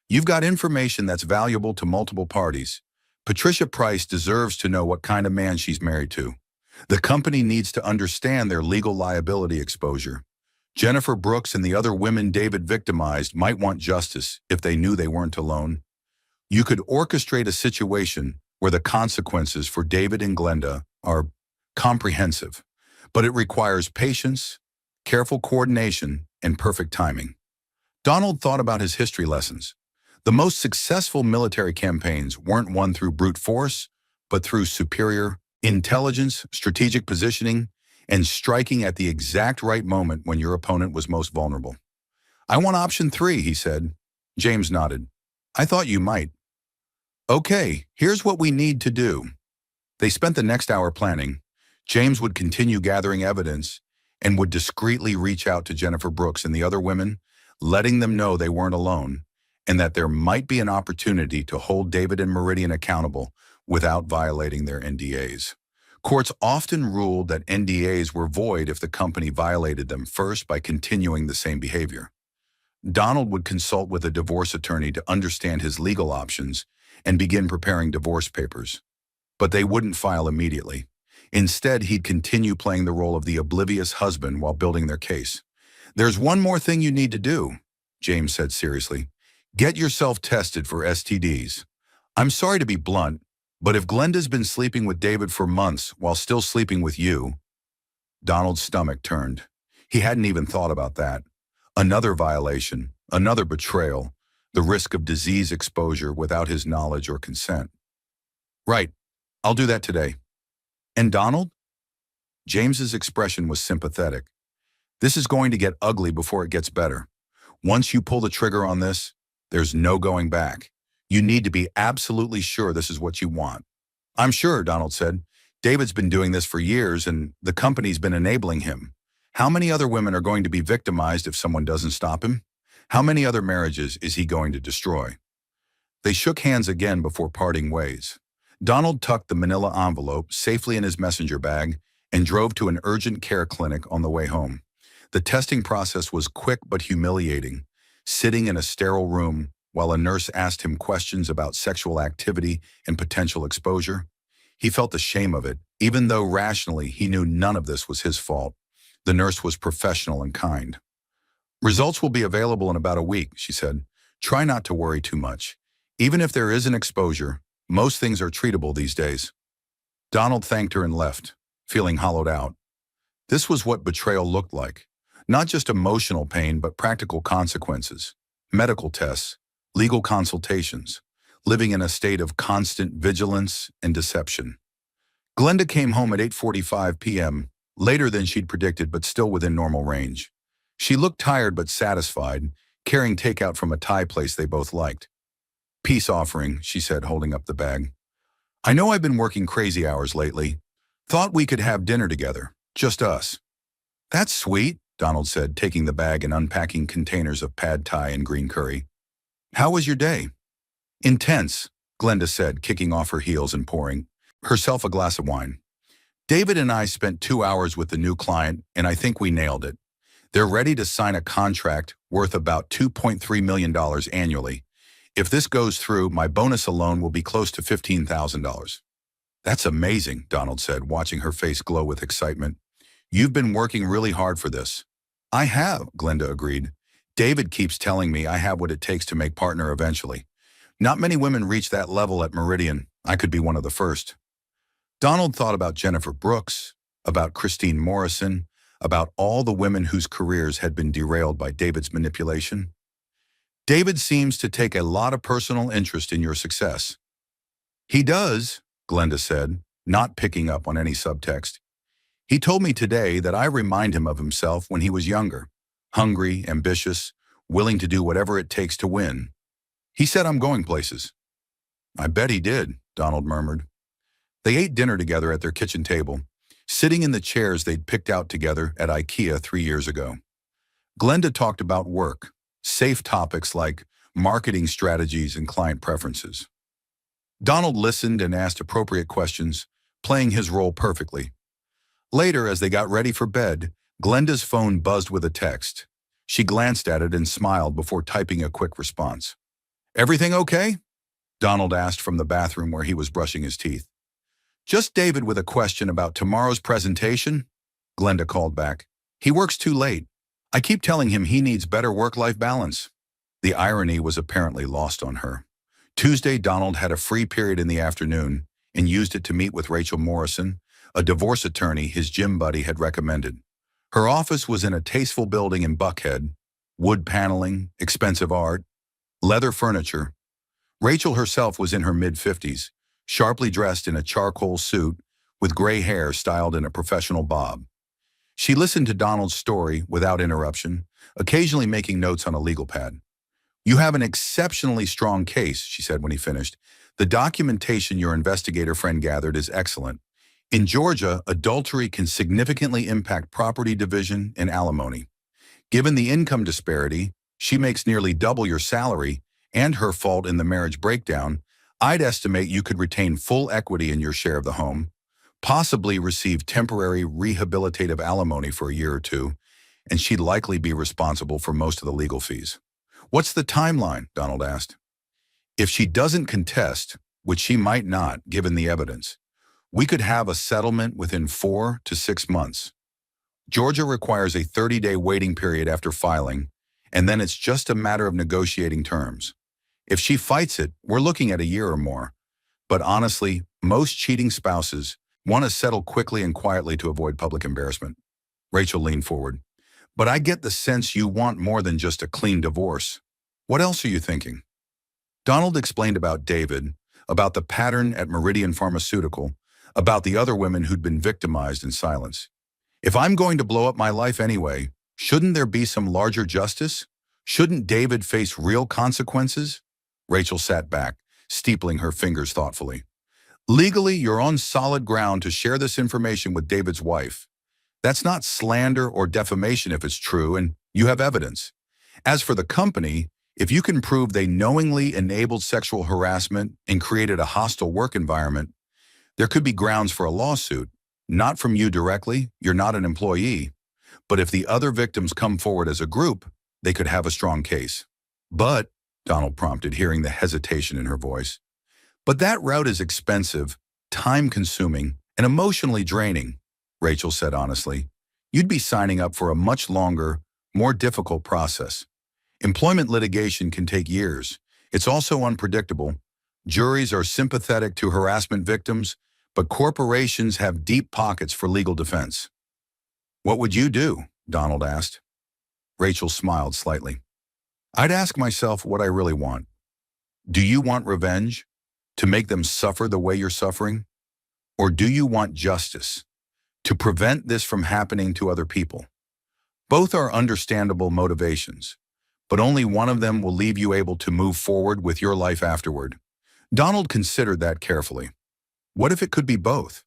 You've got information that's valuable to multiple parties. Patricia Price deserves to know what kind of man she's married to. The company needs to understand their legal liability exposure. Jennifer Brooks and the other women David victimized might want justice if they knew they weren't alone. You could orchestrate a situation where the consequences for David and Glenda are comprehensive, but it requires patience, careful coordination, and perfect timing. Donald thought about his history lessons. The most successful military campaigns weren't won through brute force, but through superior intelligence, strategic positioning, and striking at the exact right moment when your opponent was most vulnerable. "I want option 3, he said. James nodded. "I thought you might." "Okay, here's what we need to do." They spent the next hour planning. James would continue gathering evidence and would discreetly reach out to Jennifer Brooks and the other women, letting them know they weren't alone and that there might be an opportunity to hold David and Meridian accountable without violating their NDAs. Courts often ruled that NDAs were void if the company violated them first by continuing the same behavior. Donald would consult with a divorce attorney to understand his legal options and begin preparing divorce papers. But they wouldn't file immediately. Instead, he'd continue playing the role of the oblivious husband while building their case. "There's one more thing you need to do," James said seriously. "Get yourself tested for STDs. I'm sorry to be blunt, but if Glenda's been sleeping with David for months while still sleeping with you..." Donald's stomach turned. He hadn't even thought about that. Another violation, another betrayal, the risk of disease exposure without his knowledge or consent. "Right, I'll do that today." "And Donald?" James's expression was sympathetic. "This is going to get ugly before it gets better. Once you pull the trigger on this, there's no going back. You need to be absolutely sure this is what you want." "I'm sure," Donald said. "David's been doing this for years and the company's been enabling him. How many other women are going to be victimized if someone doesn't stop him? How many other marriages is he going to destroy?" They shook hands again before parting ways. Donald tucked the manila envelope safely in his messenger bag and drove to an urgent care clinic on the way home. The testing process was quick but humiliating, sitting in a sterile room while a nurse asked him questions about sexual activity and potential exposure. He felt the shame of it, even though rationally he knew none of this was his fault. The nurse was professional and kind. "Results will be available in about a week," she said. "Try not to worry too much. Even if there is an exposure, most things are treatable these days." Donald thanked her and left, feeling hollowed out. This was what betrayal looked like. Not just emotional pain, but practical consequences. Medical tests, legal consultations, living in a state of constant vigilance and deception. Glenda came home at 8:45 p.m., later than she'd predicted but still within normal range. She looked tired but satisfied, carrying takeout from a Thai place they both liked. "Peace offering," she said, holding up the bag. "I know I've been working crazy hours lately. Thought we could have dinner together, just us." "That's sweet," Donald said, taking the bag and unpacking containers of pad thai and green curry. "How was your day?" "Intense," Glenda said, kicking off her heels and pouring herself a glass of wine. "David and I spent 2 hours with the new client, and I think we nailed it. They're ready to sign a contract worth about $2.3 million annually. If this goes through, my bonus alone will be close to $15,000. "That's amazing," Donald said, watching her face glow with excitement. "You've been working really hard for this." "I have," Glenda agreed. "David keeps telling me I have what it takes to make partner eventually. Not many women reach that level at Meridian. I could be one of the first." Donald thought about Jennifer Brooks, about Christine Morrison, about all the women whose careers had been derailed by David's manipulation. "David seems to take a lot of personal interest in your success." "He does," Glenda said, not picking up on any subtext. "He told me today that I remind him of himself when he was younger, hungry, ambitious, willing to do whatever it takes to win. He said I'm going places." "I bet he did," Donald murmured. They ate dinner together at their kitchen table, sitting in the chairs they'd picked out together at IKEA 3 years ago. Glenda talked about work, safe topics like marketing strategies and client preferences. Donald listened and asked appropriate questions, playing his role perfectly. Later, as they got ready for bed, Glenda's phone buzzed with a text. She glanced at it and smiled before typing a quick response. "Everything okay?" Donald asked from the bathroom where he was brushing his teeth. "Just David with a question about tomorrow's presentation," Glenda called back. "He works too late. I keep telling him he needs better work-life balance." The irony was apparently lost on her. Tuesday, Donald had a free period in the afternoon and used it to meet with Rachel Morrison, a divorce attorney his gym buddy had recommended. Her office was in a tasteful building in Buckhead, wood paneling, expensive art, leather furniture. Rachel herself was in her mid-50s, sharply dressed in a charcoal suit with gray hair styled in a professional bob. She listened to Donald's story without interruption, occasionally making notes on a legal pad. "You have an exceptionally strong case," she said when he finished. "The documentation your investigator friend gathered is excellent. In Georgia, adultery can significantly impact property division and alimony. Given the income disparity, she makes nearly double your salary, and her fault in the marriage breakdown, I'd estimate you could retain full equity in your share of the home, possibly receive temporary rehabilitative alimony for a year or two, and she'd likely be responsible for most of the legal fees." "What's the timeline?" Donald asked. "If she doesn't contest, which she might not given the evidence, we could have a settlement within 4 to 6 months. Georgia requires a 30-day waiting period after filing, and then it's just a matter of negotiating terms. If she fights it, we're looking at a year or more. But honestly, most cheating spouses want to settle quickly and quietly to avoid public embarrassment." Rachel leaned forward. "But I get the sense you want more than just a clean divorce. What else are you thinking?" Donald explained about David, about the pattern at Meridian Pharmaceutical, about the other women who'd been victimized in silence. "If I'm going to blow up my life anyway, shouldn't there be some larger justice? Shouldn't David face real consequences?" Rachel sat back, steepling her fingers thoughtfully. "Legally, you're on solid ground to share this information with David's wife. That's not slander or defamation if it's true, and you have evidence. As for the company, if you can prove they knowingly enabled sexual harassment and created a hostile work environment, there could be grounds for a lawsuit. Not from you directly, you're not an employee, but if the other victims come forward as a group, they could have a strong case." "But," Donald prompted, hearing the hesitation in her voice, "but that route is expensive, time-consuming, and emotionally draining," Rachel said honestly. "You'd be signing up for a much longer, more difficult process. Employment litigation can take years. It's also unpredictable. Juries are sympathetic to harassment victims, but corporations have deep pockets for legal defense." "What would you do?" Donald asked. Rachel smiled slightly. "I'd ask myself what I really want. Do you want revenge? To make them suffer the way you're suffering? Or do you want justice? To prevent this from happening to other people? Both are understandable motivations, but only one of them will leave you able to move forward with your life afterward." Donald considered that carefully. What if it could be both?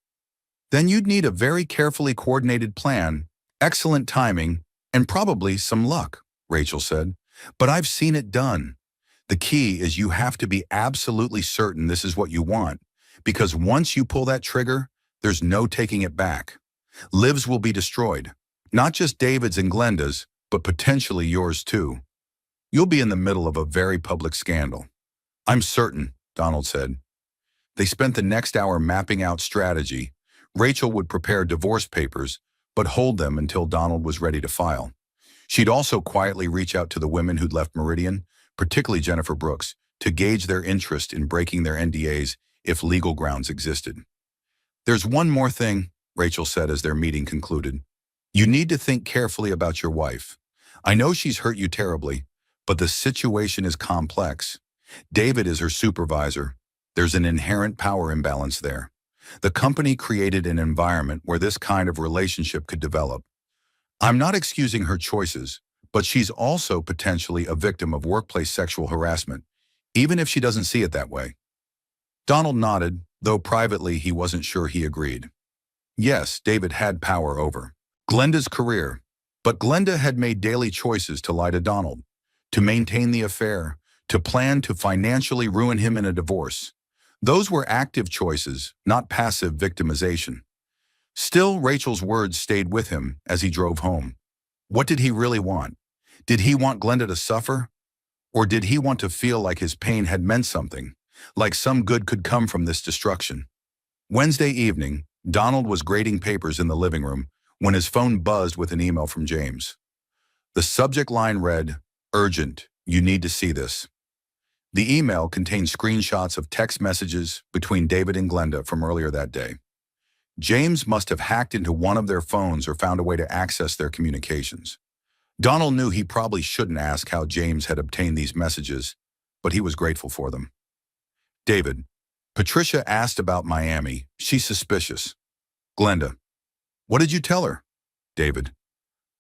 Then you'd need a very carefully coordinated plan, excellent timing, and probably some luck, Rachel said. "But I've seen it done. The key is you have to be absolutely certain this is what you want, because once you pull that trigger, there's no taking it back. Lives will be destroyed, not just David's and Glenda's, but potentially yours too. You'll be in the middle of a very public scandal." "I'm certain," Donald said. They spent the next hour mapping out strategy. Rachel would prepare divorce papers, but hold them until Donald was ready to file. She'd also quietly reach out to the women who'd left Meridian, particularly Jennifer Brooks, to gauge their interest in breaking their NDAs if legal grounds existed. "There's one more thing," Rachel said as their meeting concluded. "You need to think carefully about your wife. I know she's hurt you terribly, but the situation is complex. David is her supervisor. There's an inherent power imbalance there. The company created an environment where this kind of relationship could develop. I'm not excusing her choices, but she's also potentially a victim of workplace sexual harassment, even if she doesn't see it that way." Donald nodded, though privately he wasn't sure he agreed. Yes, David had power over Glenda's career, but Glenda had made daily choices to lie to Donald, to maintain the affair, to plan to financially ruin him in a divorce. Those were active choices, not passive victimization. Still, Rachel's words stayed with him as he drove home. What did he really want? Did he want Glenda to suffer? Or did he want to feel like his pain had meant something, like some good could come from this destruction? Wednesday evening, Donald was grading papers in the living room when his phone buzzed with an email from James. The subject line read, "Urgent, you need to see this." The email contained screenshots of text messages between David and Glenda from earlier that day. James must have hacked into one of their phones or found a way to access their communications. Donald knew he probably shouldn't ask how James had obtained these messages, but he was grateful for them. David, Patricia asked about Miami. She's suspicious. Glenda, what did you tell her? David,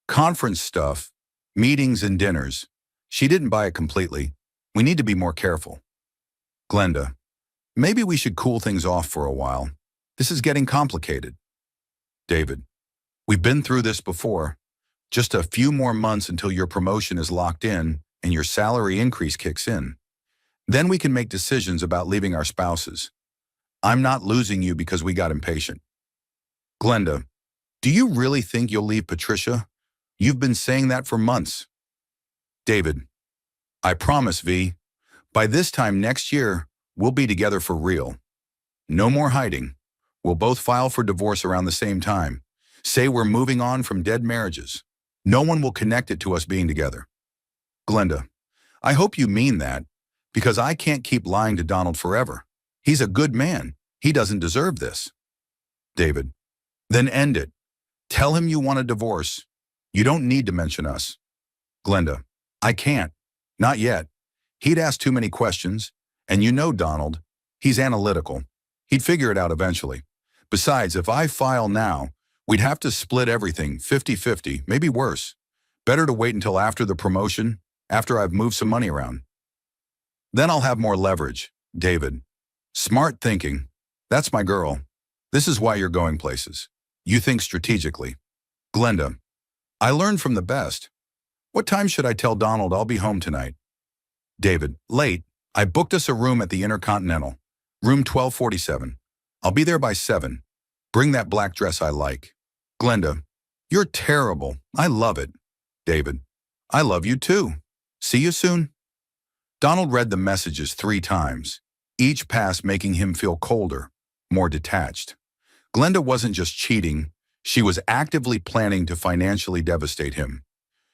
conference stuff, meetings and dinners. She didn't buy it completely. We need to be more careful. Glenda, maybe we should cool things off for a while. This is getting complicated. David, we've been through this before. Just a few more months until your promotion is locked in and your salary increase kicks in. Then we can make decisions about leaving our spouses. I'm not losing you because we got impatient. Glenda, do you really think you'll leave Patricia? You've been saying that for months. David, I promise, V. By this time next year, we'll be together for real. No more hiding. We'll both file for divorce around the same time. Say we're moving on from dead marriages. No one will connect it to us being together. Glenda, I hope you mean that, because I can't keep lying to Donald forever. He's a good man. He doesn't deserve this. David, then end it. Tell him you want a divorce. You don't need to mention us. Glenda, I can't. Not yet. He'd ask too many questions, and you know Donald. He's analytical. He'd figure it out eventually. Besides, if I file now, we'd have to split everything 50-50, maybe worse. Better to wait until after the promotion, after I've moved some money around. Then I'll have more leverage. David, smart thinking. That's my girl. This is why you're going places. You think strategically. Glenda, I learned from the best. What time should I tell Donald I'll be home tonight? David, late. I booked us a room at the Intercontinental. Room 1247. I'll be there by 7. Bring that black dress I like. Glenda, you're terrible. I love it. David, I love you too. See you soon. Donald read the messages 3 times, each pass making him feel colder, more detached. Glenda wasn't just cheating, she was actively planning to financially devastate him.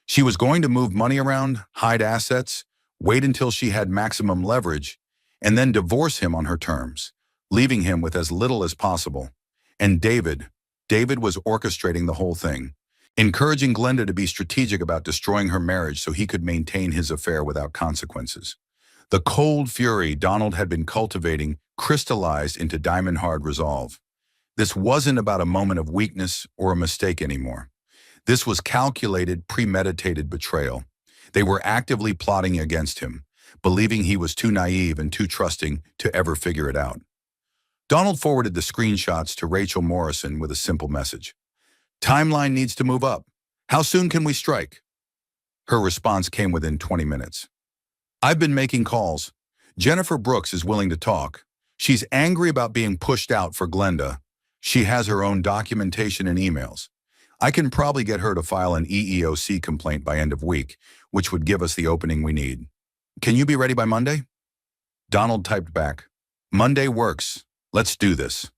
She was going to move money around, hide assets, wait until she had maximum leverage, and then divorce him on her terms, leaving him with as little as possible. And David was orchestrating the whole thing, encouraging Glenda to be strategic about destroying her marriage so he could maintain his affair without consequences. The cold fury Donald had been cultivating crystallized into diamond-hard resolve. This wasn't about a moment of weakness or a mistake anymore. This was calculated, premeditated betrayal. They were actively plotting against him, believing he was too naive and too trusting to ever figure it out. Donald forwarded the screenshots to Rachel Morrison with a simple message. Timeline needs to move up. How soon can we strike? Her response came within 20 minutes. I've been making calls. Jennifer Brooks is willing to talk. She's angry about being pushed out for Glenda. She has her own documentation and emails. I can probably get her to file an EEOC complaint by end of week, which would give us the opening we need. Can you be ready by Monday? Donald typed back, Monday works. Let's do this.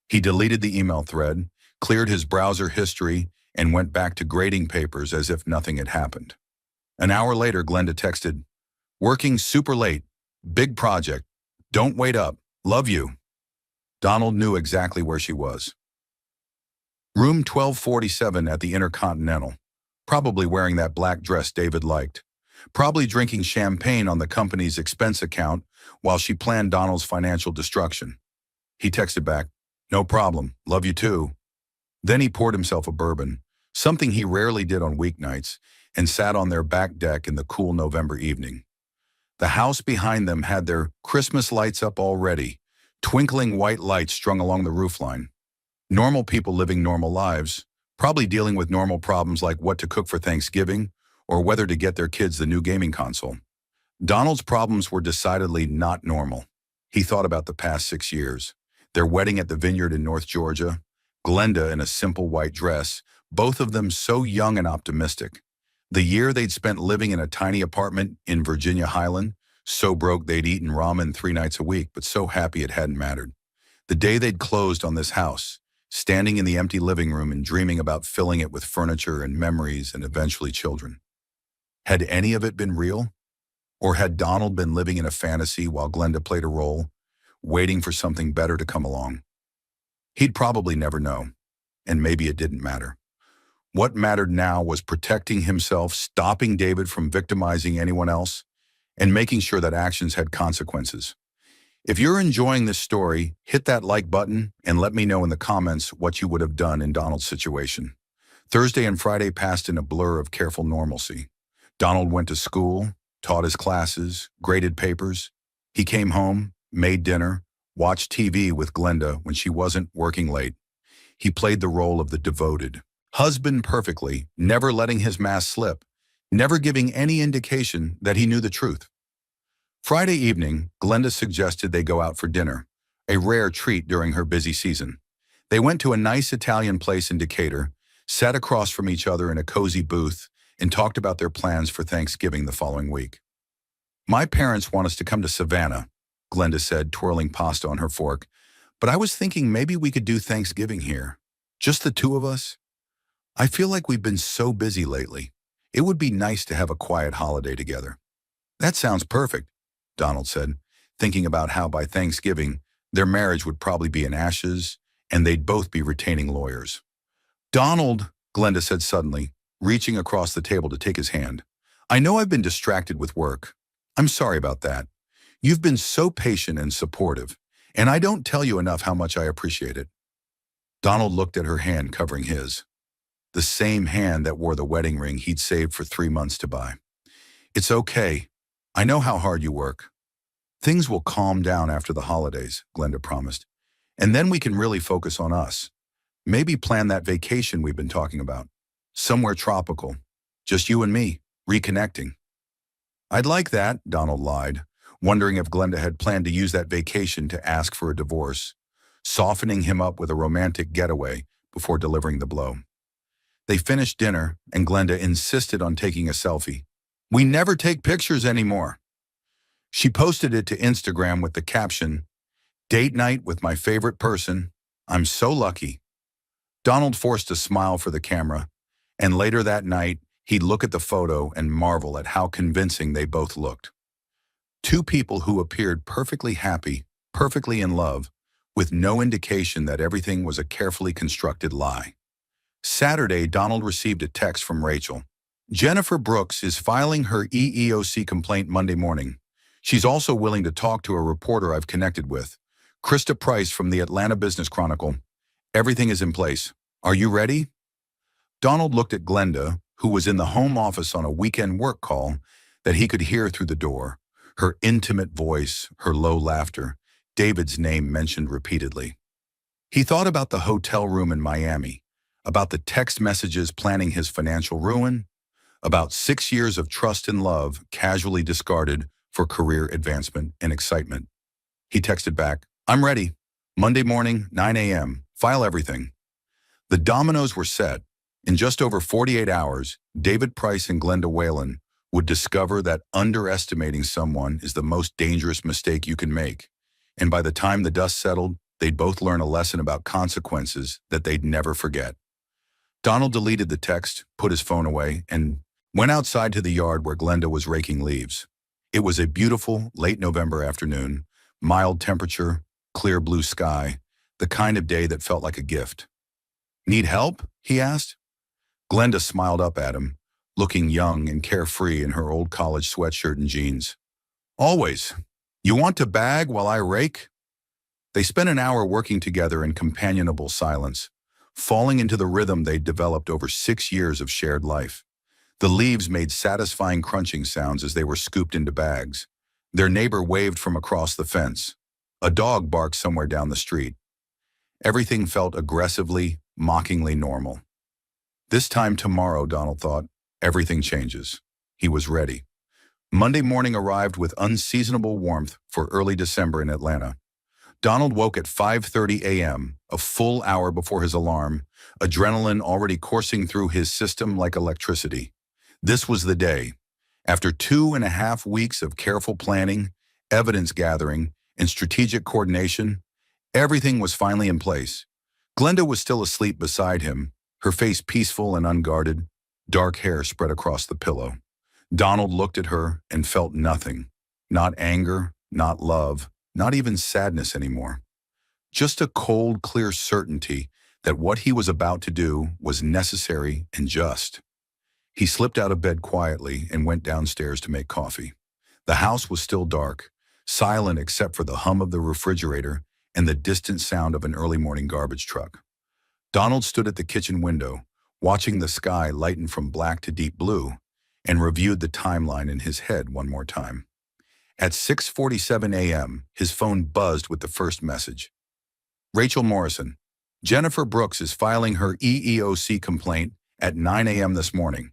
He deleted the email thread, cleared his browser history, and went back to grading papers as if nothing had happened. An hour later, Glenda texted, working super late. Big project. Don't wait up. Love you. Donald knew exactly where she was. Room 1247 at the Intercontinental. Probably wearing that black dress David liked. Probably drinking champagne on the company's expense account while she planned Donald's financial destruction. He texted back, no problem. Love you too. Then he poured himself a bourbon, something he rarely did on weeknights, and sat on their back deck in the cool November evening. The house behind them had their Christmas lights up already, twinkling white lights strung along the roofline. Normal people living normal lives, probably dealing with normal problems like what to cook for Thanksgiving or whether to get their kids the new gaming console. Donald's problems were decidedly not normal. He thought about the past 6 years, their wedding at the vineyard in North Georgia, Glenda in a simple white dress, both of them so young and optimistic. The year they'd spent living in a tiny apartment in Virginia Highland, so broke they'd eaten ramen 3 nights a week, but so happy it hadn't mattered. The day they'd closed on this house, standing in the empty living room and dreaming about filling it with furniture and memories and eventually children. Had any of it been real? Or had Donald been living in a fantasy while Glenda played a role, waiting for something better to come along? He'd probably never know, and maybe it didn't matter. What mattered now was protecting himself, stopping David from victimizing anyone else, and making sure that actions had consequences. If you're enjoying this story, hit that like button and let me know in the comments what you would have done in Donald's situation. Thursday and Friday passed in a blur of careful normalcy. Donald went to school, taught his classes, graded papers. He came home, made dinner, watched TV with Glenda when she wasn't working late. He played the role of the devoted husband perfectly, never letting his mask slip, never giving any indication that he knew the truth. Friday evening, Glenda suggested they go out for dinner, a rare treat during her busy season. They went to a nice Italian place in Decatur, sat across from each other in a cozy booth, and talked about their plans for Thanksgiving the following week. "My parents want us to come to Savannah," Glenda said, twirling pasta on her fork, "but I was thinking maybe we could do Thanksgiving here. Just the two of us. I feel like we've been so busy lately. It would be nice to have a quiet holiday together." "That sounds perfect," Donald said, thinking about how by Thanksgiving, their marriage would probably be in ashes, and they'd both be retaining lawyers. "Donald," Glenda said suddenly, reaching across the table to take his hand, "I know I've been distracted with work. I'm sorry about that. You've been so patient and supportive, and I don't tell you enough how much I appreciate it." Donald looked at her hand covering his, the same hand that wore the wedding ring he'd saved for 3 months to buy. "It's okay. I know how hard you work. Things will calm down after the holidays," Glenda promised. "And then we can really focus on us. Maybe plan that vacation we've been talking about. Somewhere tropical. Just you and me, reconnecting." "I'd like that," Donald lied, wondering if Glenda had planned to use that vacation to ask for a divorce, softening him up with a romantic getaway before delivering the blow. They finished dinner, and Glenda insisted on taking a selfie. "We never take pictures anymore." She posted it to Instagram with the caption, "Date night with my favorite person. I'm so lucky." Donald forced a smile for the camera, and later that night, he'd look at the photo and marvel at how convincing they both looked. Two people who appeared perfectly happy, perfectly in love, with no indication that everything was a carefully constructed lie. Saturday, Donald received a text from Rachel. "Jennifer Brooks is filing her EEOC complaint Monday morning. She's also willing to talk to a reporter I've connected with, Krista Price from the Atlanta Business Chronicle. Everything is in place. Are you ready?" Donald looked at Glenda, who was in the home office on a weekend work call that he could hear through the door, her intimate voice, her low laughter, David's name mentioned repeatedly. He thought about the hotel room in Miami, about the text messages planning his financial ruin, about 6 years of trust and love casually discarded for career advancement and excitement. He texted back, "I'm ready. Monday morning, 9 a.m. File everything." The dominoes were set. In just over 48 hours, David Price and Glenda Whalen would discover that underestimating someone is the most dangerous mistake you can make. And by the time the dust settled, they'd both learn a lesson about consequences that they'd never forget. Donald deleted the text, put his phone away, and went outside to the yard where Glenda was raking leaves. It was a beautiful, late November afternoon, mild temperature, clear blue sky, the kind of day that felt like a gift. "Need help?" he asked. Glenda smiled up at him, looking young and carefree in her old college sweatshirt and jeans. "Always. You want to bag while I rake?" They spent an hour working together in companionable silence, falling into the rhythm they'd developed over 6 years of shared life. The leaves made satisfying crunching sounds as they were scooped into bags. Their neighbor waved from across the fence. A dog barked somewhere down the street. Everything felt aggressively, mockingly normal. This time tomorrow, Donald thought, everything changes. He was ready. Monday morning arrived with unseasonable warmth for early December in Atlanta. Donald woke at 5:30 a.m., a full hour before his alarm, adrenaline already coursing through his system like electricity. This was the day. After 2.5 weeks of careful planning, evidence gathering, and strategic coordination, everything was finally in place. Glenda was still asleep beside him, her face peaceful and unguarded, dark hair spread across the pillow. Donald looked at her and felt nothing. Not anger, not love, not even sadness anymore. Just a cold, clear certainty that what he was about to do was necessary and just. He slipped out of bed quietly and went downstairs to make coffee. The house was still dark, silent except for the hum of the refrigerator and the distant sound of an early morning garbage truck. Donald stood at the kitchen window, watching the sky lighten from black to deep blue, and reviewed the timeline in his head one more time. At 6:47 a.m., his phone buzzed with the first message. Rachel Morrison, Jennifer Brooks is filing her EEOC complaint at 9 a.m. this morning.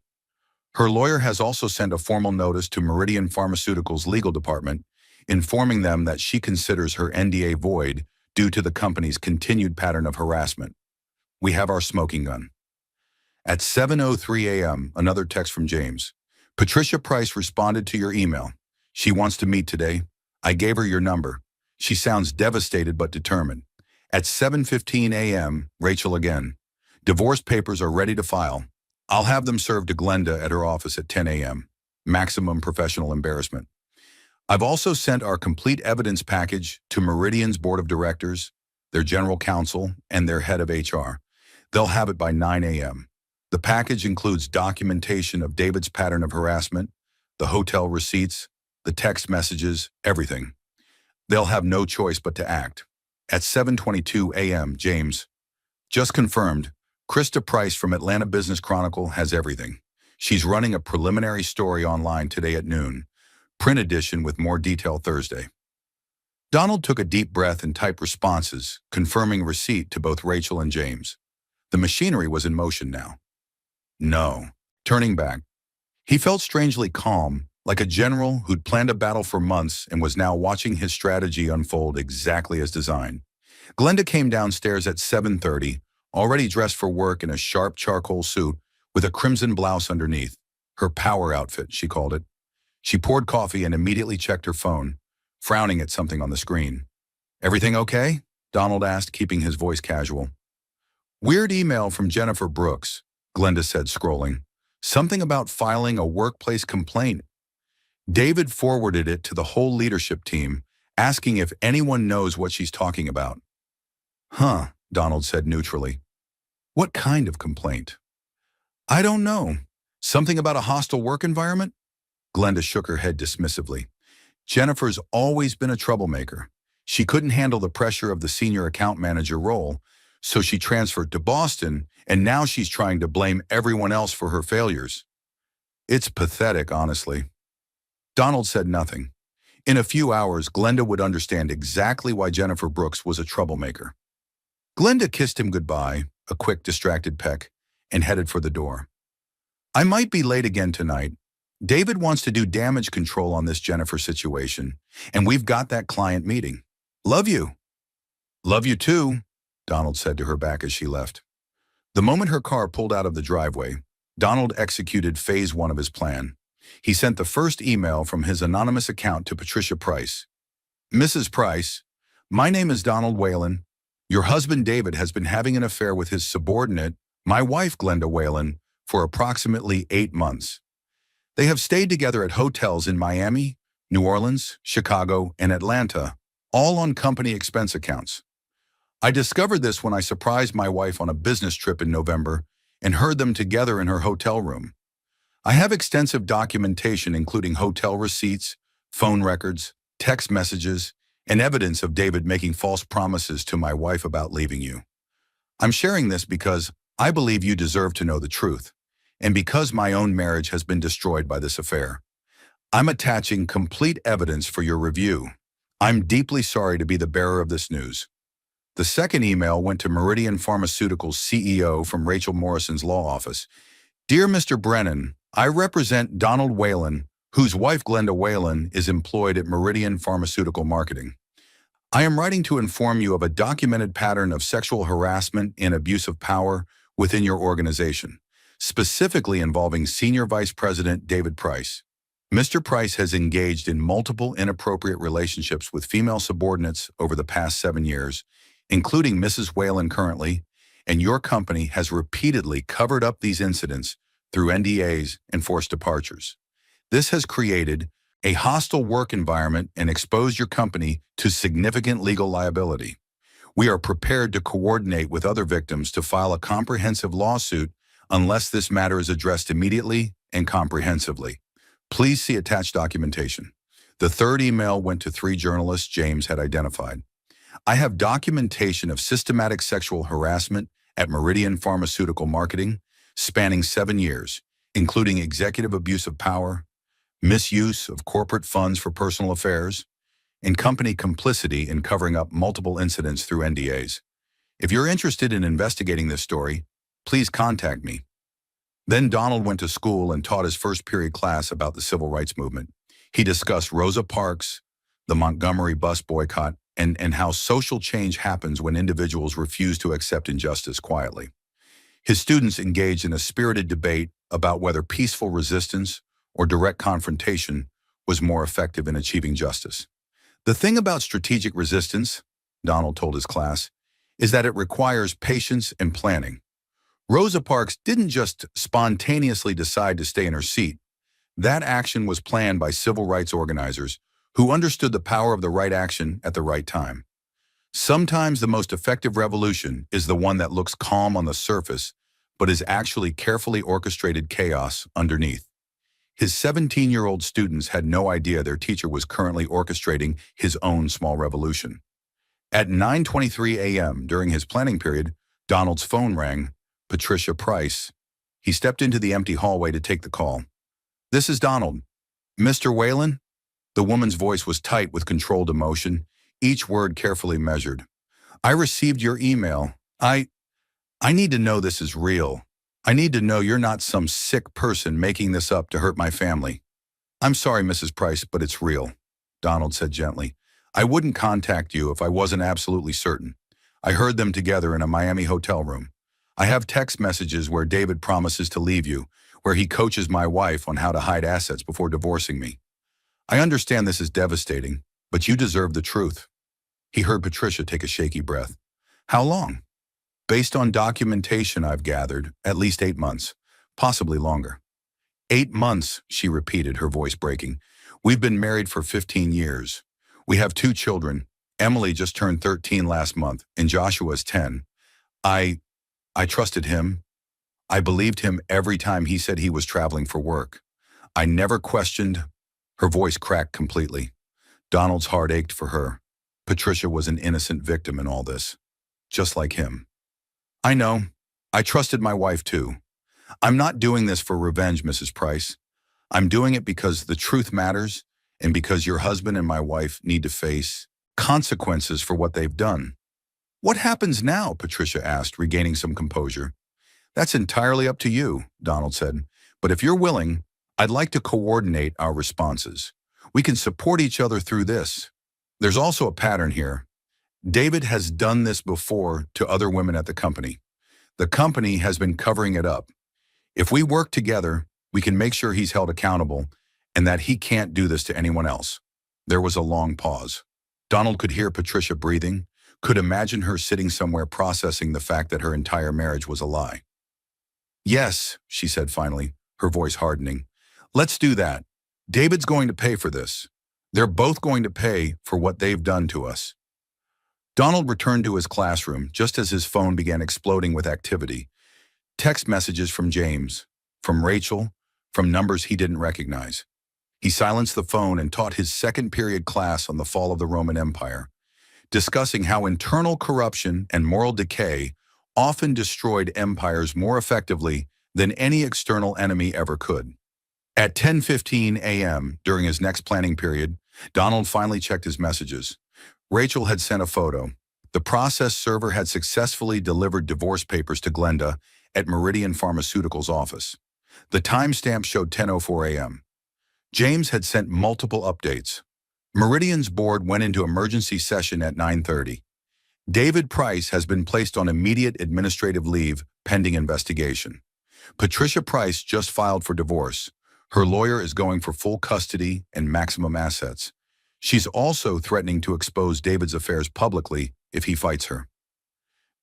Her lawyer has also sent a formal notice to Meridian Pharmaceuticals' legal department, informing them that she considers her NDA void due to the company's continued pattern of harassment. We have our smoking gun. At 7:03 a.m., another text from James. Patricia Price responded to your email. She wants to meet today. I gave her your number. She sounds devastated but determined. At 7:15 a.m., Rachel again. Divorce papers are ready to file. I'll have them served to Glenda at her office at 10 a.m. Maximum professional embarrassment. I've also sent our complete evidence package to Meridian's board of directors, their general counsel, and their head of HR. They'll have it by 9 a.m. The package includes documentation of David's pattern of harassment, the hotel receipts, the text messages, everything. They'll have no choice but to act. At 7:22 a.m., James. Just confirmed, Krista Price from Atlanta Business Chronicle has everything. She's running a preliminary story online today at noon. Print edition with more detail Thursday. Donald took a deep breath and typed responses, confirming receipt to both Rachel and James. The machinery was in motion now. No. Turning back. He felt strangely calm, like a general who'd planned a battle for months and was now watching his strategy unfold exactly as designed. Glenda came downstairs at 7:30, already dressed for work in a sharp charcoal suit with a crimson blouse underneath. Her power outfit, she called it. She poured coffee and immediately checked her phone, frowning at something on the screen. Everything okay? Donald asked, keeping his voice casual. Weird email from Jennifer Brooks, Glenda said, scrolling. Something about filing a workplace complaint. David forwarded it to the whole leadership team, asking if anyone knows what she's talking about. Huh, Donald said neutrally. What kind of complaint? I don't know. Something about a hostile work environment? Glenda shook her head dismissively. Jennifer's always been a troublemaker. She couldn't handle the pressure of the senior account manager role, so she transferred to Boston, and now she's trying to blame everyone else for her failures. It's pathetic, honestly. Donald said nothing. In a few hours, Glenda would understand exactly why Jennifer Brooks was a troublemaker. Glenda kissed him goodbye, a quick, distracted peck, and headed for the door. I might be late again tonight. David wants to do damage control on this Jennifer situation, and we've got that client meeting. Love you. Love you too, Donald said to her back as she left. The moment her car pulled out of the driveway, Donald executed phase 1 of his plan. He sent the first email from his anonymous account to Patricia Price. Mrs. Price, my name is Donald Whalen. Your husband David has been having an affair with his subordinate, my wife Glenda Whalen, for approximately 8 months. They have stayed together at hotels in Miami, New Orleans, Chicago, and Atlanta, all on company expense accounts. I discovered this when I surprised my wife on a business trip in November and heard them together in her hotel room. I have extensive documentation including hotel receipts, phone records, text messages, and evidence of David making false promises to my wife about leaving you. I'm sharing this because I believe you deserve to know the truth, and because my own marriage has been destroyed by this affair. I'm attaching complete evidence for your review. I'm deeply sorry to be the bearer of this news. The second email went to Meridian Pharmaceuticals CEO from Rachel Morrison's law office. Dear Mr. Brennan, I represent Donald Whalen, whose wife Glenda Whalen is employed at Meridian Pharmaceutical Marketing. I am writing to inform you of a documented pattern of sexual harassment and abuse of power within your organization, specifically involving Senior Vice President David Price. Mr. Price has engaged in multiple inappropriate relationships with female subordinates over the past 7 years, including Mrs. Whalen currently, and your company has repeatedly covered up these incidents through NDAs and forced departures. This has created a hostile work environment and exposed your company to significant legal liability. We are prepared to coordinate with other victims to file a comprehensive lawsuit unless this matter is addressed immediately and comprehensively. Please see attached documentation. The third email went to 3 journalists James had identified. I have documentation of systematic sexual harassment at Meridian Pharmaceutical Marketing spanning 7 years, including executive abuse of power, misuse of corporate funds for personal affairs, and company complicity in covering up multiple incidents through NDAs. If you're interested in investigating this story, please contact me. Then Donald went to school and taught his first period class about the civil rights movement. He discussed Rosa Parks, the Montgomery bus boycott, and how social change happens when individuals refuse to accept injustice quietly. His students engaged in a spirited debate about whether peaceful resistance or direct confrontation was more effective in achieving justice. The thing about strategic resistance, Donald told his class, is that it requires patience and planning. Rosa Parks didn't just spontaneously decide to stay in her seat. That action was planned by civil rights organizers who understood the power of the right action at the right time. Sometimes the most effective revolution is the one that looks calm on the surface, but is actually carefully orchestrated chaos underneath. His 17-year-old students had no idea their teacher was currently orchestrating his own small revolution. At 9:23 a.m. during his planning period, Donald's phone rang. Patricia Price. He stepped into the empty hallway to take the call. "This is Donald." "Mr. Whalen?" The woman's voice was tight with controlled emotion, each word carefully measured. "I received your email. I need to know this is real. I need to know you're not some sick person making this up to hurt my family." "I'm sorry, Mrs. Price, but it's real," Donald said gently. "I wouldn't contact you if I wasn't absolutely certain. I heard them together in a Miami hotel room. I have text messages where David promises to leave you, where he coaches my wife on how to hide assets before divorcing me. I understand this is devastating, but you deserve the truth." He heard Patricia take a shaky breath. "How long?" "Based on documentation I've gathered, at least 8 months, possibly longer." "8 months," she repeated, her voice breaking. "We've been married for 15 years. We have 2 children. Emily just turned 13 last month, and Joshua's 10. I trusted him. I believed him every time he said he was traveling for work. I never questioned." Her voice cracked completely. Donald's heart ached for her. Patricia was an innocent victim in all this, just like him. "I know. I trusted my wife too. I'm not doing this for revenge, Mrs. Price. I'm doing it because the truth matters and because your husband and my wife need to face consequences for what they've done." "What happens now?" Patricia asked, regaining some composure. "That's entirely up to you," Donald said. "But if you're willing, I'd like to coordinate our responses. We can support each other through this. There's also a pattern here. David has done this before to other women at the company. The company has been covering it up. If we work together, we can make sure he's held accountable and that he can't do this to anyone else." There was a long pause. Donald could hear Patricia breathing, could imagine her sitting somewhere processing the fact that her entire marriage was a lie. "Yes," she said finally, her voice hardening. "Let's do that. David's going to pay for this. They're both going to pay for what they've done to us." Donald returned to his classroom just as his phone began exploding with activity. Text messages from James, from Rachel, from numbers he didn't recognize. He silenced the phone and taught his second period class on the fall of the Roman Empire, discussing how internal corruption and moral decay often destroyed empires more effectively than any external enemy ever could. At 10:15 a.m., during his next planning period, Donald finally checked his messages. Rachel had sent a photo. The process server had successfully delivered divorce papers to Glenda at Meridian Pharmaceuticals' office. The timestamp showed 10:04 a.m. James had sent multiple updates. Meridian's board went into emergency session at 9:30. David Price has been placed on immediate administrative leave pending investigation. Patricia Price just filed for divorce. Her lawyer is going for full custody and maximum assets. She's also threatening to expose David's affairs publicly if he fights her.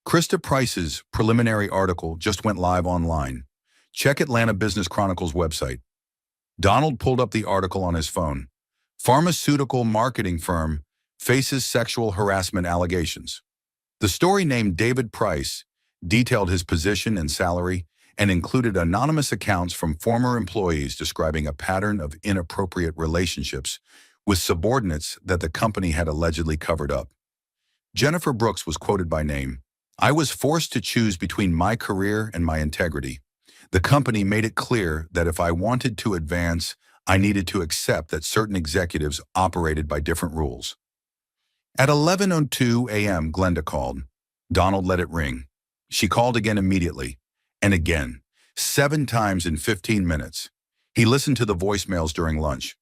Krista Price's preliminary article just went live online. Check Atlanta Business Chronicle's website. Donald pulled up the article on his phone. Pharmaceutical marketing firm faces sexual harassment allegations. The story, named David Price, detailed his position and salary and included anonymous accounts from former employees describing a pattern of inappropriate relationships with subordinates that the company had allegedly covered up. Jennifer Brooks was quoted by name. "I was forced to choose between my career and my integrity. The company made it clear that if I wanted to advance, I needed to accept that certain executives operated by different rules." At 11:02 a.m., Glenda called. Donald let it ring. She called again immediately, and again, 7 times in 15 minutes. He listened to the voicemails during lunch.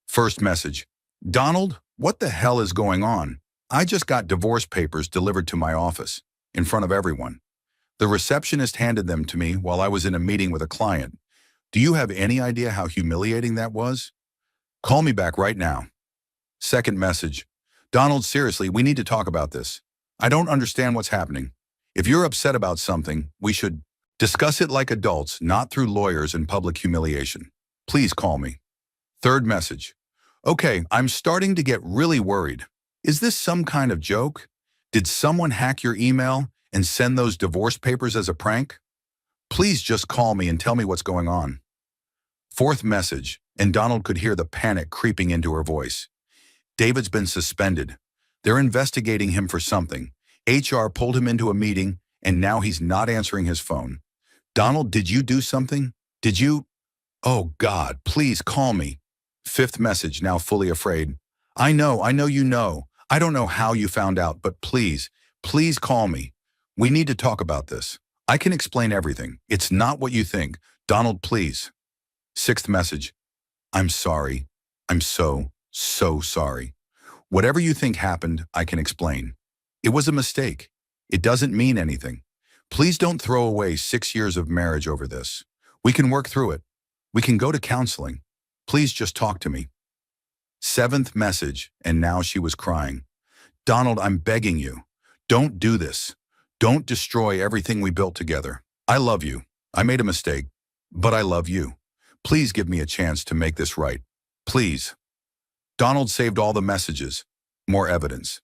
First message: "Donald, what the hell is going on? I just got divorce papers delivered to my office, in front of everyone. The receptionist handed them to me while I was in a meeting with a client. Do you have any idea how humiliating that was? Call me back right now." Second message: "Donald, seriously, we need to talk about this. I don't understand what's happening. If you're upset about something, we should discuss it like adults, not through lawyers and public humiliation. Please call me." Third message: "Okay, I'm starting to get really worried. Is this some kind of joke? Did someone hack your email and send those divorce papers as a prank? Please just call me and tell me what's going on." Fourth message, and Donald could hear the panic creeping into her voice. "David's been suspended. They're investigating him for something. HR pulled him into a meeting, and now he's not answering his phone. Donald, did you do something? Did you? Oh God, please call me." Fifth message, now fully afraid. I know you know. I don't know how you found out, but please call me. We need to talk about this. I can explain everything. It's not what you think. Donald, please." Sixth message: "I'm sorry. I'm so sorry. Whatever you think happened, I can explain. It was a mistake. It doesn't mean anything. Please don't throw away 6 years of marriage over this. We can work through it. We can go to counseling. Please just talk to me." Seventh message, and now she was crying. "Donald, I'm begging you. Don't do this. Don't destroy everything we built together. I love you. I made a mistake, but I love you. Please give me a chance to make this right. Please." Donald saved all the messages. More evidence.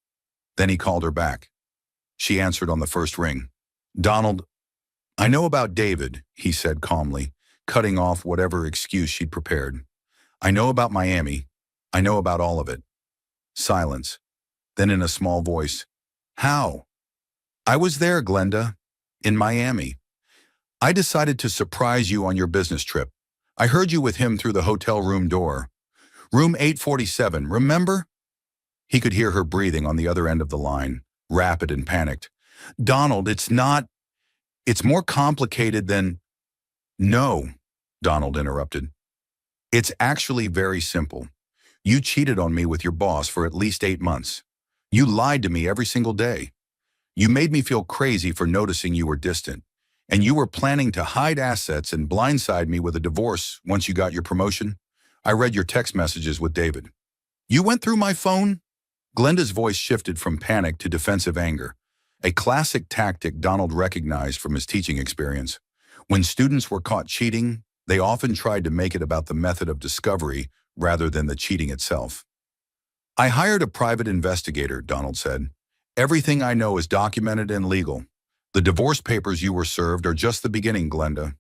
Then he called her back. She answered on the first ring. "Donald, I know about David," he said calmly, cutting off whatever excuse she'd prepared. "I know about Miami. I know about all of it." Silence. Then in a small voice, "How?" "I was there, Glenda. In Miami. I decided to surprise you on your business trip. I heard you with him through the hotel room door. Room 847, remember?" He could hear her breathing on the other end of the line, rapid and panicked. "Donald, it's more complicated than—" "No," Donald interrupted. "It's actually very simple. You cheated on me with your boss for at least 8 months. You lied to me every single day. You made me feel crazy for noticing you were distant. And you were planning to hide assets and blindside me with a divorce once you got your promotion. I read your text messages with David." "You went through my phone?" Glenda's voice shifted from panic to defensive anger, a classic tactic Donald recognized from his teaching experience. When students were caught cheating, they often tried to make it about the method of discovery rather than the cheating itself. "I hired a private investigator," Donald said. "Everything I know is documented and legal. The divorce papers you were served are just the beginning, Glenda.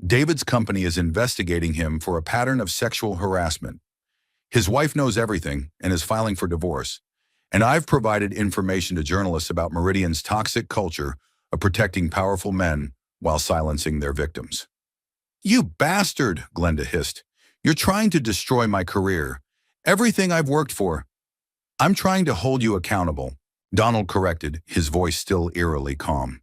David's company is investigating him for a pattern of sexual harassment. His wife knows everything and is filing for divorce. And I've provided information to journalists about Meridian's toxic culture of protecting powerful men while silencing their victims." "You bastard," Glenda hissed. "You're trying to destroy my career. Everything I've worked for." "I'm trying to hold you accountable," Donald corrected, his voice still eerily calm.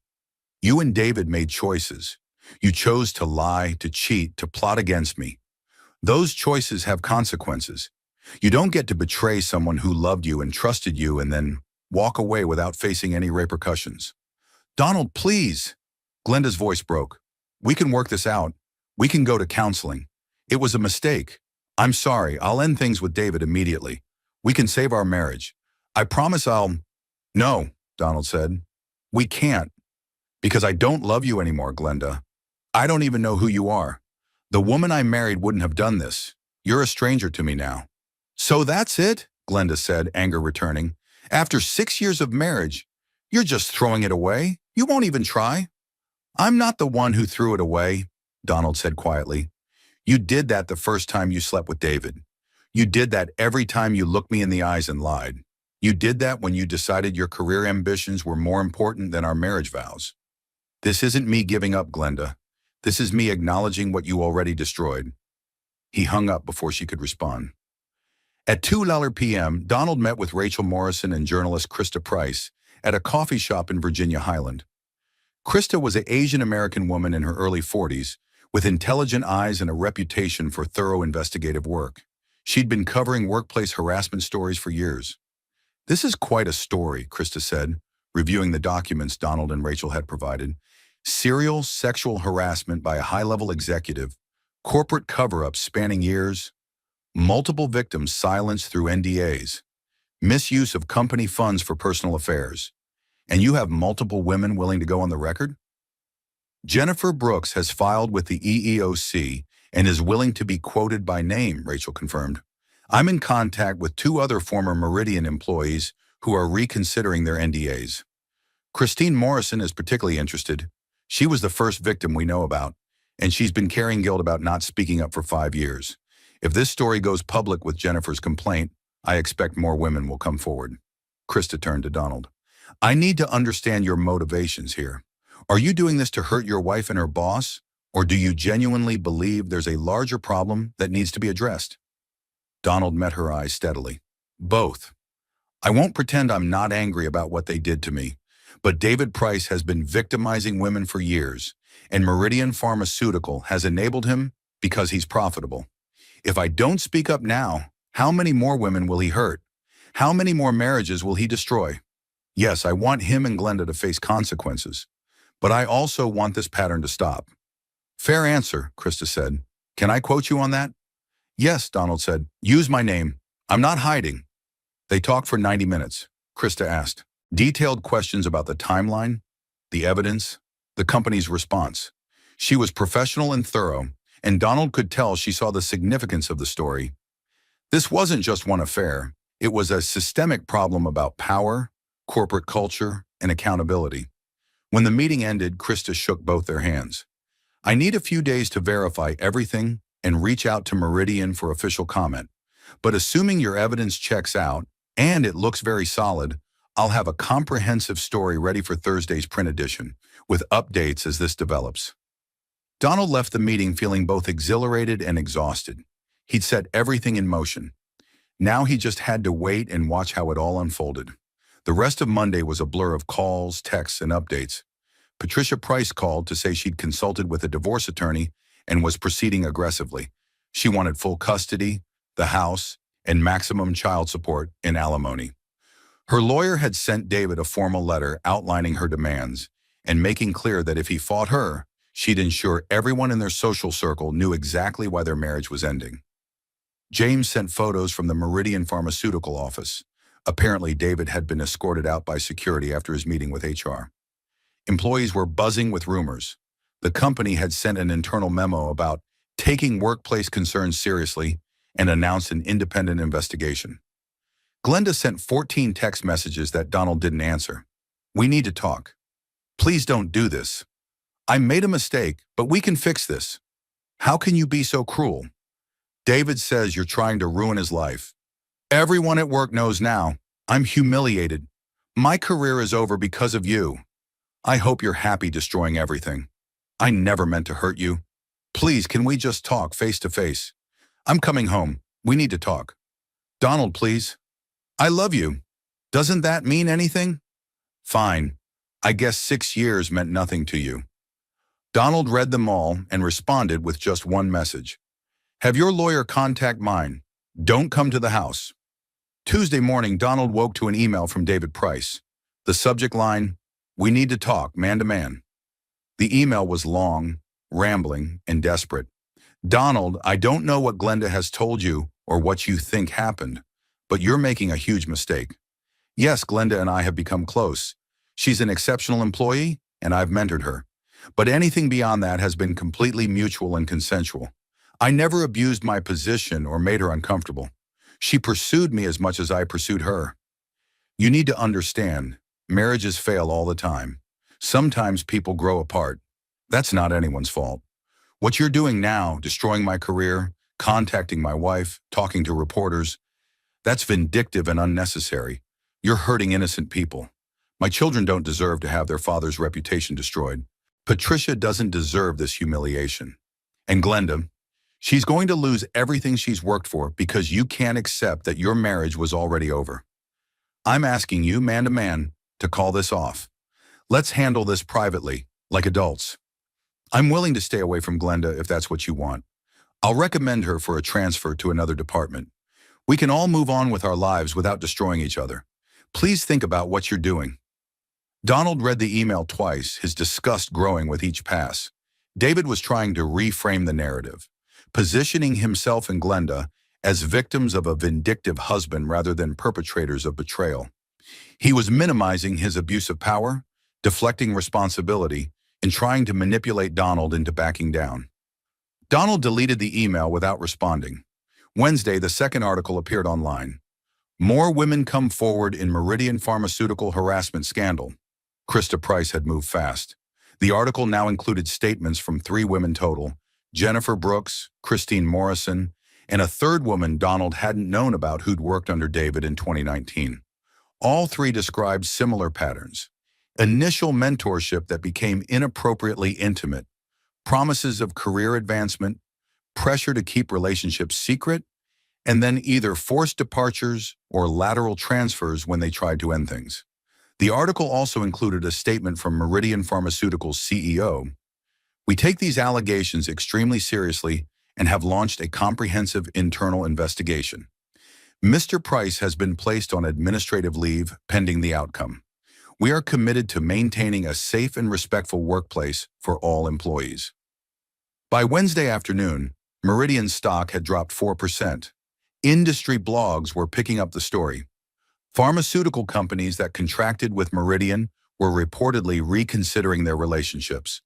"You and David made choices. You chose to lie, to cheat, to plot against me. Those choices have consequences. You don't get to betray someone who loved you and trusted you and then walk away without facing any repercussions." "Donald, please." Glenda's voice broke. "We can work this out. We can go to counseling. It was a mistake. I'm sorry. I'll end things with David immediately. We can save our marriage. I promise I'll—" "No," Donald said. "We can't. Because I don't love you anymore, Glenda. I don't even know who you are. The woman I married wouldn't have done this. You're a stranger to me now." "So that's it?" Glenda said, anger returning. "After 6 years of marriage, You're just throwing it away. You won't even try. I'm not the one who threw it away, Donald said quietly. You did that the first time you slept with David. You did that every time you looked me in the eyes and lied. You did that when you decided your career ambitions were more important than our marriage vows. This isn't me giving up, Glenda. This is me acknowledging what you already destroyed. He hung up before she could respond. At 2 p.m., Donald met with Rachel Morrison and journalist Krista Price at a coffee shop in Virginia Highland. Krista was an Asian-American woman in her early 40s, with intelligent eyes and a reputation for thorough investigative work. She'd been covering workplace harassment stories for years. This is quite a story, Krista said, reviewing the documents Donald and Rachel had provided. Serial sexual harassment by a high-level executive, corporate cover-ups spanning years, multiple victims silenced through NDAs, misuse of company funds for personal affairs. And you have multiple women willing to go on the record? Jennifer Brooks has filed with the EEOC and is willing to be quoted by name, Rachel confirmed. I'm in contact with 2 other former Meridian employees who are reconsidering their NDAs. Christine Morrison is particularly interested. She was the first victim we know about, and she's been carrying guilt about not speaking up for 5 years. If this story goes public with Jennifer's complaint, I expect more women will come forward. Krista turned to Donald. I need to understand your motivations here. Are you doing this to hurt your wife and her boss, or do you genuinely believe there's a larger problem that needs to be addressed? Donald met her eyes steadily. Both. I won't pretend I'm not angry about what they did to me, but David Price has been victimizing women for years, and Meridian Pharmaceutical has enabled him because he's profitable. If I don't speak up now, how many more women will he hurt? How many more marriages will he destroy? Yes, I want him and Glenda to face consequences, but I also want this pattern to stop. Fair answer, Krista said. Can I quote you on that? Yes, Donald said. Use my name. I'm not hiding. They talked for 90 minutes. Krista asked detailed questions about the timeline, the evidence, the company's response. She was professional and thorough, and Donald could tell she saw the significance of the story. This wasn't just one affair. It was a systemic problem about power, corporate culture, and accountability. When the meeting ended, Krista shook both their hands. I need a few days to verify everything and reach out to Meridian for official comment. But assuming your evidence checks out, and it looks very solid, I'll have a comprehensive story ready for Thursday's print edition, with updates as this develops. Donald left the meeting feeling both exhilarated and exhausted. He'd set everything in motion. Now he just had to wait and watch how it all unfolded. The rest of Monday was a blur of calls, texts, and updates. Patricia Price called to say she'd consulted with a divorce attorney and was proceeding aggressively. She wanted full custody, the house, and maximum child support in alimony. Her lawyer had sent David a formal letter outlining her demands and making clear that if he fought her, she'd ensure everyone in their social circle knew exactly why their marriage was ending. James sent photos from the Meridian Pharmaceutical office. Apparently, David had been escorted out by security after his meeting with HR. Employees were buzzing with rumors. The company had sent an internal memo about taking workplace concerns seriously and announced an independent investigation. Glenda sent 14 text messages that Donald didn't answer. We need to talk. Please don't do this. I made a mistake, but we can fix this. How can you be so cruel? David says you're trying to ruin his life. Everyone at work knows now. I'm humiliated. My career is over because of you. I hope you're happy destroying everything. I never meant to hurt you. Please, can we just talk face to face? I'm coming home. We need to talk. Donald, please. I love you. Doesn't that mean anything? Fine. I guess 6 years meant nothing to you. Donald read them all and responded with just one message. Have your lawyer contact mine. Don't come to the house. Tuesday morning, Donald woke to an email from David Price. The subject line, we need to talk, man to man. The email was long, rambling, and desperate. Donald, I don't know what Glenda has told you or what you think happened, but you're making a huge mistake. Yes, Glenda and I have become close. She's an exceptional employee, and I've mentored her. But anything beyond that has been completely mutual and consensual. I never abused my position or made her uncomfortable. She pursued me as much as I pursued her. You need to understand, Marriages fail all the time. Sometimes people grow apart. That's not anyone's fault. What you're doing now, destroying my career, contacting my wife, talking to reporters, that's vindictive and unnecessary. You're hurting innocent people. My children don't deserve to have their father's reputation destroyed. Patricia doesn't deserve this humiliation. And Glenda, she's going to lose everything she's worked for because you can't accept that your marriage was already over. I'm asking you, man to man, to call this off. Let's handle this privately, like adults. I'm willing to stay away from Glenda if that's what you want. I'll recommend her for a transfer to another department. We can all move on with our lives without destroying each other. Please think about what you're doing. Donald read the email twice, his disgust growing with each pass. David was trying to reframe the narrative, positioning himself and Glenda as victims of a vindictive husband rather than perpetrators of betrayal. He was minimizing his abuse of power, deflecting responsibility, and trying to manipulate Donald into backing down. Donald deleted the email without responding. Wednesday, the second article appeared online. More women come forward in Meridian pharmaceutical harassment scandal. Krista Price had moved fast. The article now included statements from 3 women total: Jennifer Brooks, Christine Morrison, and a third woman Donald hadn't known about who'd worked under David in 2019. All 3 described similar patterns. Initial mentorship that became inappropriately intimate, promises of career advancement, pressure to keep relationships secret, and then either forced departures or lateral transfers when they tried to end things. The article also included a statement from Meridian Pharmaceuticals' CEO. We take these allegations extremely seriously and have launched a comprehensive internal investigation. Mr. Price has been placed on administrative leave pending the outcome. We are committed to maintaining a safe and respectful workplace for all employees. By Wednesday afternoon, Meridian's stock had dropped 4%. Industry blogs were picking up the story. Pharmaceutical companies that contracted with Meridian were reportedly reconsidering their relationships.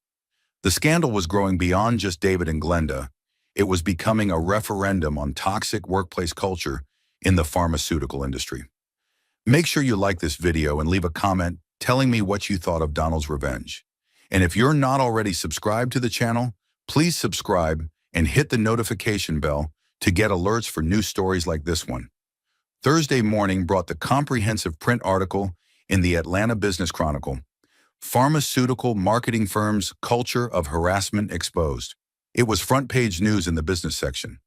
The scandal was growing beyond just David and Glenda. It was becoming a referendum on toxic workplace culture in the pharmaceutical industry. Make sure you like this video and leave a comment telling me what you thought of Donald's revenge. And if you're not already subscribed to the channel, please subscribe and hit the notification bell to get alerts for new stories like this one. Thursday morning brought the comprehensive print article in the Atlanta Business Chronicle, Pharmaceutical Marketing Firms' Culture of Harassment Exposed. It was front-page news in the business section.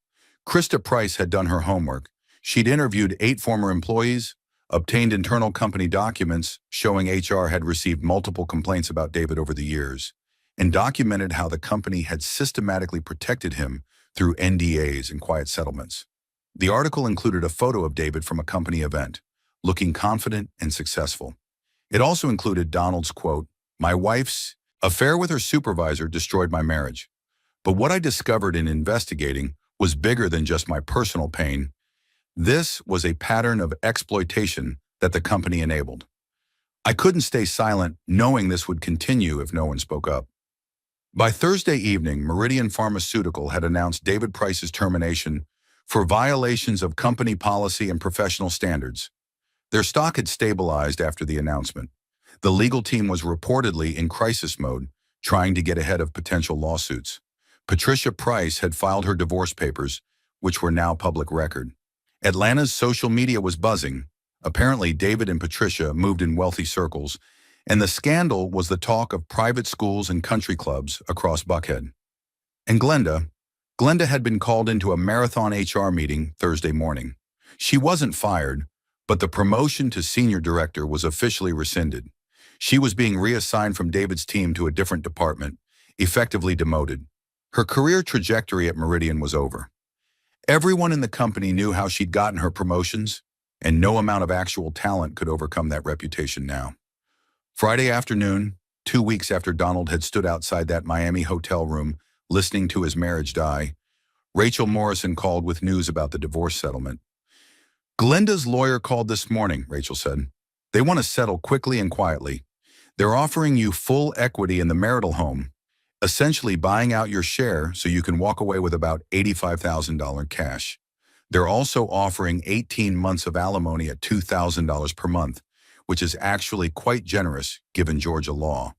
Krista Price had done her homework. She'd interviewed 8 former employees, obtained internal company documents showing HR had received multiple complaints about David over the years, and documented how the company had systematically protected him through NDAs and quiet settlements. The article included a photo of David from a company event, looking confident and successful. It also included Donald's quote, "My wife's affair with her supervisor destroyed my marriage. But what I discovered in investigating was bigger than just my personal pain. This was a pattern of exploitation that the company enabled. I couldn't stay silent knowing this would continue if no one spoke up." By Thursday evening, Meridian Pharmaceutical had announced David Price's termination for violations of company policy and professional standards. Their stock had stabilized after the announcement. The legal team was reportedly in crisis mode, trying to get ahead of potential lawsuits. Patricia Price had filed her divorce papers, which were now public record. Atlanta's social media was buzzing. Apparently, David and Patricia moved in wealthy circles, and the scandal was the talk of private schools and country clubs across Buckhead. And Glenda had been called into a marathon HR meeting Thursday morning. She wasn't fired, but the promotion to senior director was officially rescinded. She was being reassigned from David's team to a different department, effectively demoted. Her career trajectory at Meridian was over. Everyone in the company knew how she'd gotten her promotions, and no amount of actual talent could overcome that reputation now. Friday afternoon, 2 weeks after Donald had stood outside that Miami hotel room listening to his marriage die, Rachel Morrison called with news about the divorce settlement. "Glenda's lawyer called this morning," Rachel said. "They want to settle quickly and quietly. They're offering you full equity in the marital home, essentially buying out your share so you can walk away with about $85,000 cash. They're also offering 18 months of alimony at $2,000 per month, which is actually quite generous given Georgia law.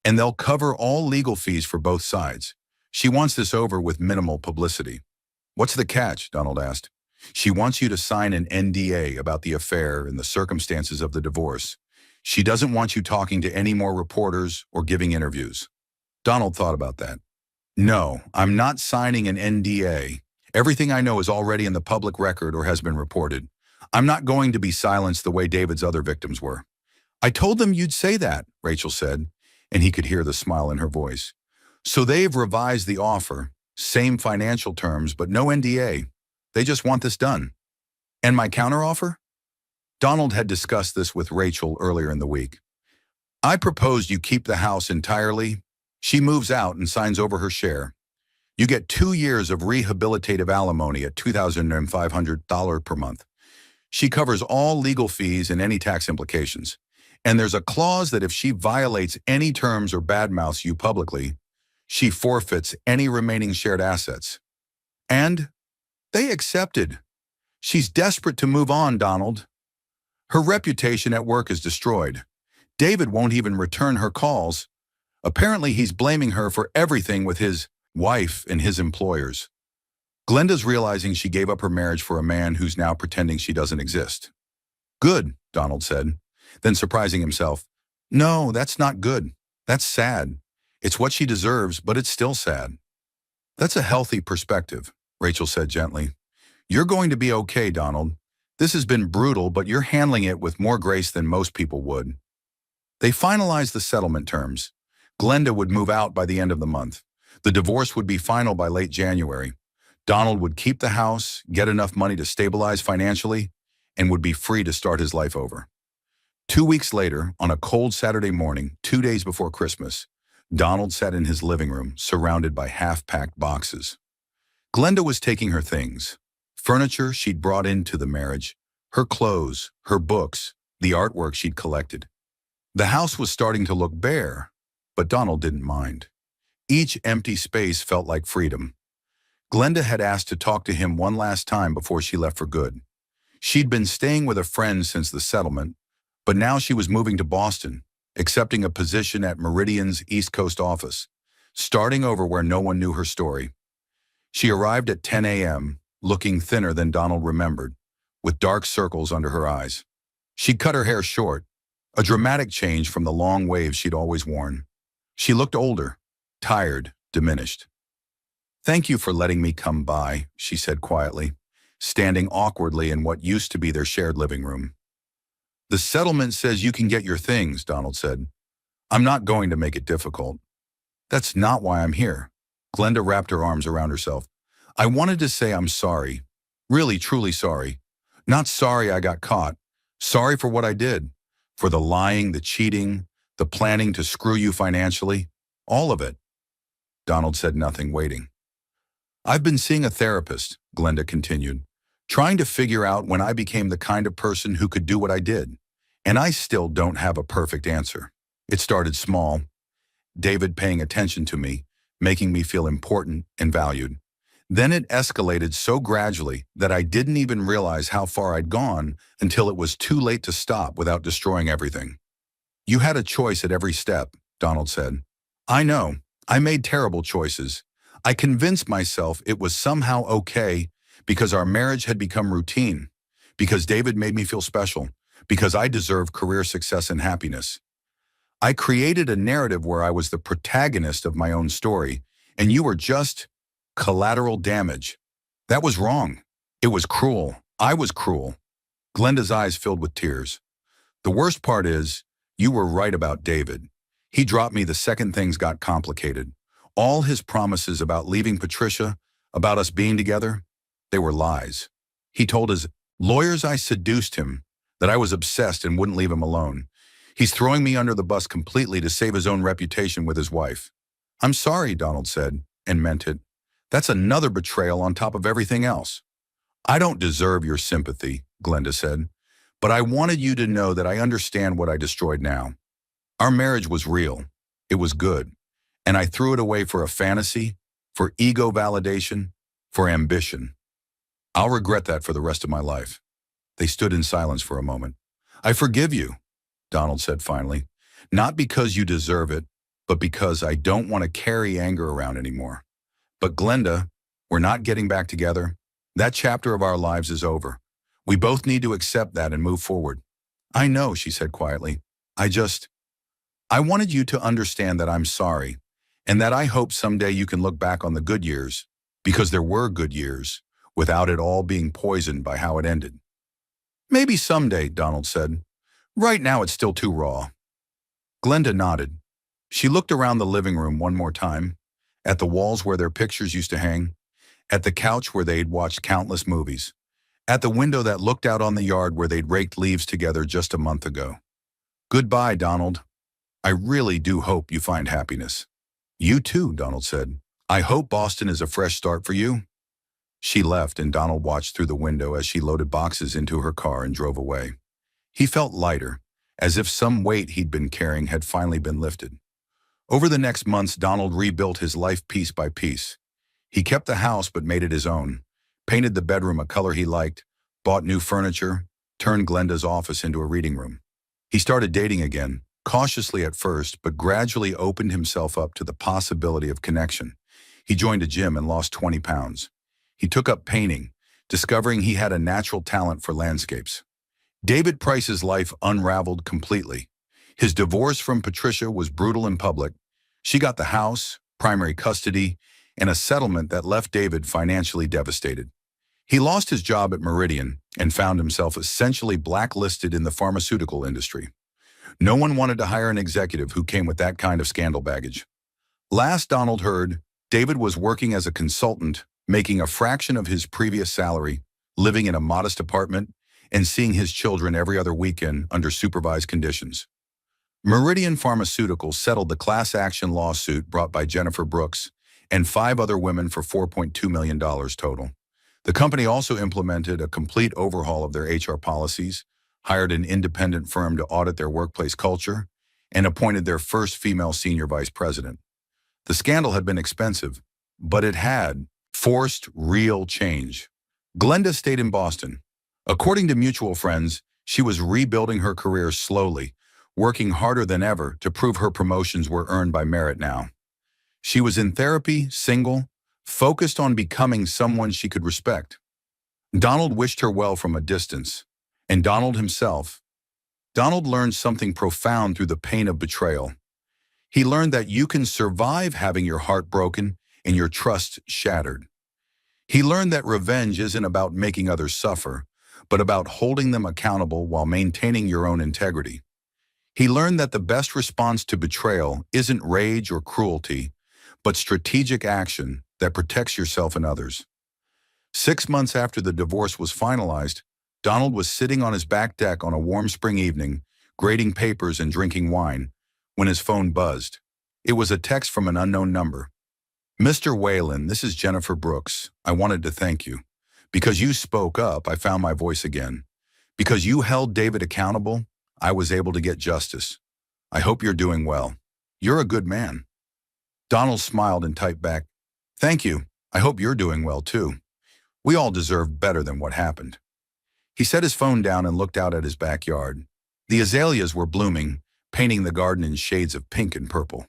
And they'll cover all legal fees for both sides. She wants this over with minimal publicity. What's the catch? Donald asked. She wants you to sign an NDA about the affair and the circumstances of the divorce. She doesn't want you talking to any more reporters or giving interviews. Donald thought about that. No, I'm not signing an NDA. Everything I know is already in the public record or has been reported. I'm not going to be silenced the way David's other victims were. I told them you'd say that, Rachel said, and he could hear the smile in her voice. So they've revised the offer, same financial terms, but no NDA. They just want this done. And my counteroffer? Donald had discussed this with Rachel earlier in the week. I proposed you keep the house entirely. She moves out and signs over her share. You get 2 years of rehabilitative alimony at $2,500 per month. She covers all legal fees and any tax implications. And there's a clause that if she violates any terms or badmouths you publicly, she forfeits any remaining shared assets. And they accepted. She's desperate to move on, Donald. Her reputation at work is destroyed. David won't even return her calls. Apparently, he's blaming her for everything with his wife and his employers. Glenda's realizing she gave up her marriage for a man who's now pretending she doesn't exist. Good, Donald said, then surprising himself. No, that's not good. That's sad. It's what she deserves, but it's still sad. That's a healthy perspective, Rachel said gently. You're going to be okay, Donald. This has been brutal, but you're handling it with more grace than most people would. They finalized the settlement terms. Glenda would move out by the end of the month. The divorce would be final by late January. Donald would keep the house, get enough money to stabilize financially, and would be free to start his life over. 2 weeks later, on a cold Saturday morning, 2 days before Christmas, Donald sat in his living room, surrounded by half-packed boxes. Glenda was taking her things, furniture she'd brought into the marriage, her clothes, her books, the artwork she'd collected. The house was starting to look bare, but Donald didn't mind. Each empty space felt like freedom. Glenda had asked to talk to him one last time before she left for good. She'd been staying with a friend since the settlement, but now she was moving to Boston, accepting a position at Meridian's East Coast office, starting over where no one knew her story. She arrived at 10 a.m., looking thinner than Donald remembered, with dark circles under her eyes. She'd cut her hair short, a dramatic change from the long waves she'd always worn. She looked older, tired, diminished. Thank you for letting me come by, she said quietly, standing awkwardly in what used to be their shared living room. The settlement says you can get your things, Donald said. I'm not going to make it difficult. That's not why I'm here. Glenda wrapped her arms around herself. I wanted to say I'm sorry. Really, truly sorry. Not sorry I got caught. Sorry for what I did. For the lying, the cheating, the planning to screw you financially. All of it. Donald said nothing, waiting. I've been seeing a therapist, Glenda continued, trying to figure out when I became the kind of person who could do what I did. And I still don't have a perfect answer. It started small. David paying attention to me, making me feel important and valued. Then it escalated so gradually that I didn't even realize how far I'd gone until it was too late to stop without destroying everything. You had a choice at every step, Donald said. I know. I made terrible choices. I convinced myself it was somehow okay because our marriage had become routine, because David made me feel special, because I deserved career success and happiness. I created a narrative where I was the protagonist of my own story, and you were just collateral damage. That was wrong. It was cruel. I was cruel. Glenda's eyes filled with tears. The worst part is, you were right about David. He dropped me the second things got complicated. All his promises about leaving Patricia, about us being together, they were lies. He told his lawyers I seduced him, that I was obsessed and wouldn't leave him alone. He's throwing me under the bus completely to save his own reputation with his wife. I'm sorry, Donald said, and meant it. That's another betrayal on top of everything else. I don't deserve your sympathy, Glenda said, but I wanted you to know that I understand what I destroyed now. Our marriage was real. It was good. And I threw it away for a fantasy, for ego validation, for ambition. I'll regret that for the rest of my life. They stood in silence for a moment. I forgive you. Donald said finally. Not because you deserve it, but because I don't want to carry anger around anymore. But Glenda, we're not getting back together. That chapter of our lives is over. We both need to accept that and move forward. I know, she said quietly. I wanted you to understand that I'm sorry, and that I hope someday you can look back on the good years, because there were good years, without it all being poisoned by how it ended. Maybe someday, Donald said. Right now it's still too raw. Glenda nodded. She looked around the living room one more time, at the walls where their pictures used to hang, at the couch where they'd watched countless movies, at the window that looked out on the yard where they'd raked leaves together just a month ago. Goodbye, Donald. I really do hope you find happiness. You too, Donald said. I hope Boston is a fresh start for you. She left, and Donald watched through the window as she loaded boxes into her car and drove away. He felt lighter, as if some weight he'd been carrying had finally been lifted. Over the next months, Donald rebuilt his life piece by piece. He kept the house but made it his own, painted the bedroom a color he liked, bought new furniture, turned Glenda's office into a reading room. He started dating again, cautiously at first, but gradually opened himself up to the possibility of connection. He joined a gym and lost 20 pounds. He took up painting, discovering he had a natural talent for landscapes. David Price's life unraveled completely. His divorce from Patricia was brutal in public. She got the house, primary custody, and a settlement that left David financially devastated. He lost his job at Meridian and found himself essentially blacklisted in the pharmaceutical industry. No one wanted to hire an executive who came with that kind of scandal baggage. Last Donald heard, David was working as a consultant, making a fraction of his previous salary, living in a modest apartment, and seeing his children every other weekend under supervised conditions. Meridian Pharmaceuticals settled the class action lawsuit brought by Jennifer Brooks and 5 other women for $4.2 million total. The company also implemented a complete overhaul of their HR policies, hired an independent firm to audit their workplace culture, and appointed their first female senior vice president. The scandal had been expensive, but it had forced real change. Glenda stayed in Boston. According to mutual friends, she was rebuilding her career slowly, working harder than ever to prove her promotions were earned by merit now. She was in therapy, single, focused on becoming someone she could respect. Donald wished her well from a distance, and Donald learned something profound through the pain of betrayal. He learned that you can survive having your heart broken and your trust shattered. He learned that revenge isn't about making others suffer, but about holding them accountable while maintaining your own integrity. He learned that the best response to betrayal isn't rage or cruelty, but strategic action that protects yourself and others. 6 months after the divorce was finalized, Donald was sitting on his back deck on a warm spring evening, grading papers and drinking wine, when his phone buzzed. It was a text from an unknown number. Mr. Whalen, this is Jennifer Brooks. I wanted to thank you. Because you spoke up, I found my voice again. Because you held David accountable, I was able to get justice. I hope you're doing well. You're a good man. Donald smiled and typed back, thank you. I hope you're doing well too. We all deserve better than what happened. He set his phone down and looked out at his backyard. The azaleas were blooming, painting the garden in shades of pink and purple.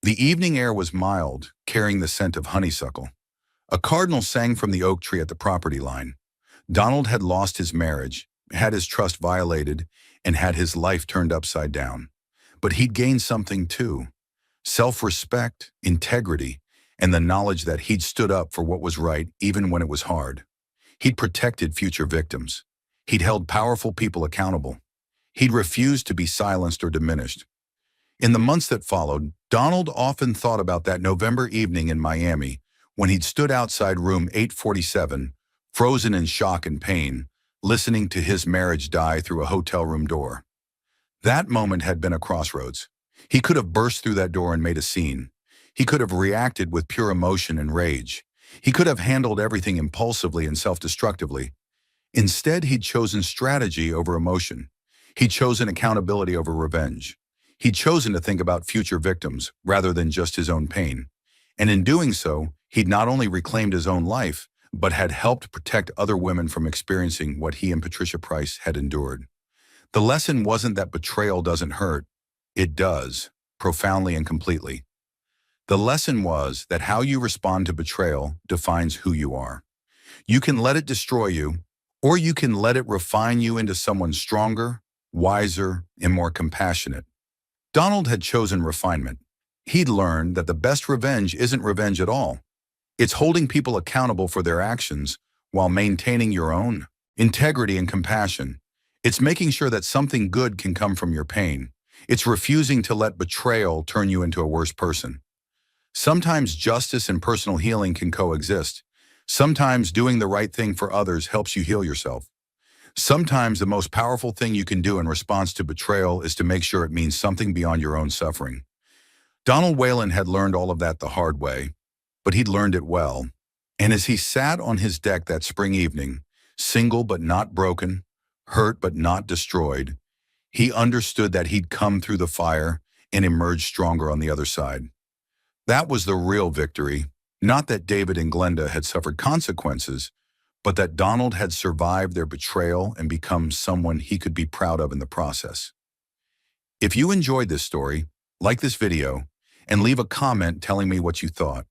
The evening air was mild, carrying the scent of honeysuckle. A cardinal sang from the oak tree at the property line. Donald had lost his marriage, had his trust violated, and had his life turned upside down. But he'd gained something too. Self-respect, integrity, and the knowledge that he'd stood up for what was right even when it was hard. He'd protected future victims. He'd held powerful people accountable. He'd refused to be silenced or diminished. In the months that followed, Donald often thought about that November evening in Miami when he'd stood outside room 847, frozen in shock and pain, listening to his marriage die through a hotel room door. That moment had been a crossroads. He could have burst through that door and made a scene. He could have reacted with pure emotion and rage. He could have handled everything impulsively and self-destructively. Instead, he'd chosen strategy over emotion. He'd chosen accountability over revenge. He'd chosen to think about future victims rather than just his own pain. And in doing so, he'd not only reclaimed his own life, but had helped protect other women from experiencing what he and Patricia Price had endured. The lesson wasn't that betrayal doesn't hurt. It does, profoundly and completely. The lesson was that how you respond to betrayal defines who you are. You can let it destroy you, or you can let it refine you into someone stronger, wiser, and more compassionate. Donald had chosen refinement. He'd learned that the best revenge isn't revenge at all. It's holding people accountable for their actions while maintaining your own integrity and compassion. It's making sure that something good can come from your pain. It's refusing to let betrayal turn you into a worse person. Sometimes justice and personal healing can coexist. Sometimes doing the right thing for others helps you heal yourself. Sometimes the most powerful thing you can do in response to betrayal is to make sure it means something beyond your own suffering. Donald Whalen had learned all of that the hard way, but he'd learned it well. And as he sat on his deck that spring evening, single but not broken, hurt but not destroyed, he understood that he'd come through the fire and emerged stronger on the other side. That was the real victory, not that David and Glenda had suffered consequences, but that Donald had survived their betrayal and become someone he could be proud of in the process. If you enjoyed this story, like this video and leave a comment telling me what you thought.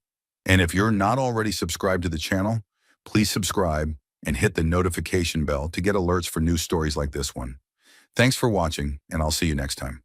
And if you're not already subscribed to the channel, please subscribe and hit the notification bell to get alerts for new stories like this one. Thanks for watching, and I'll see you next time.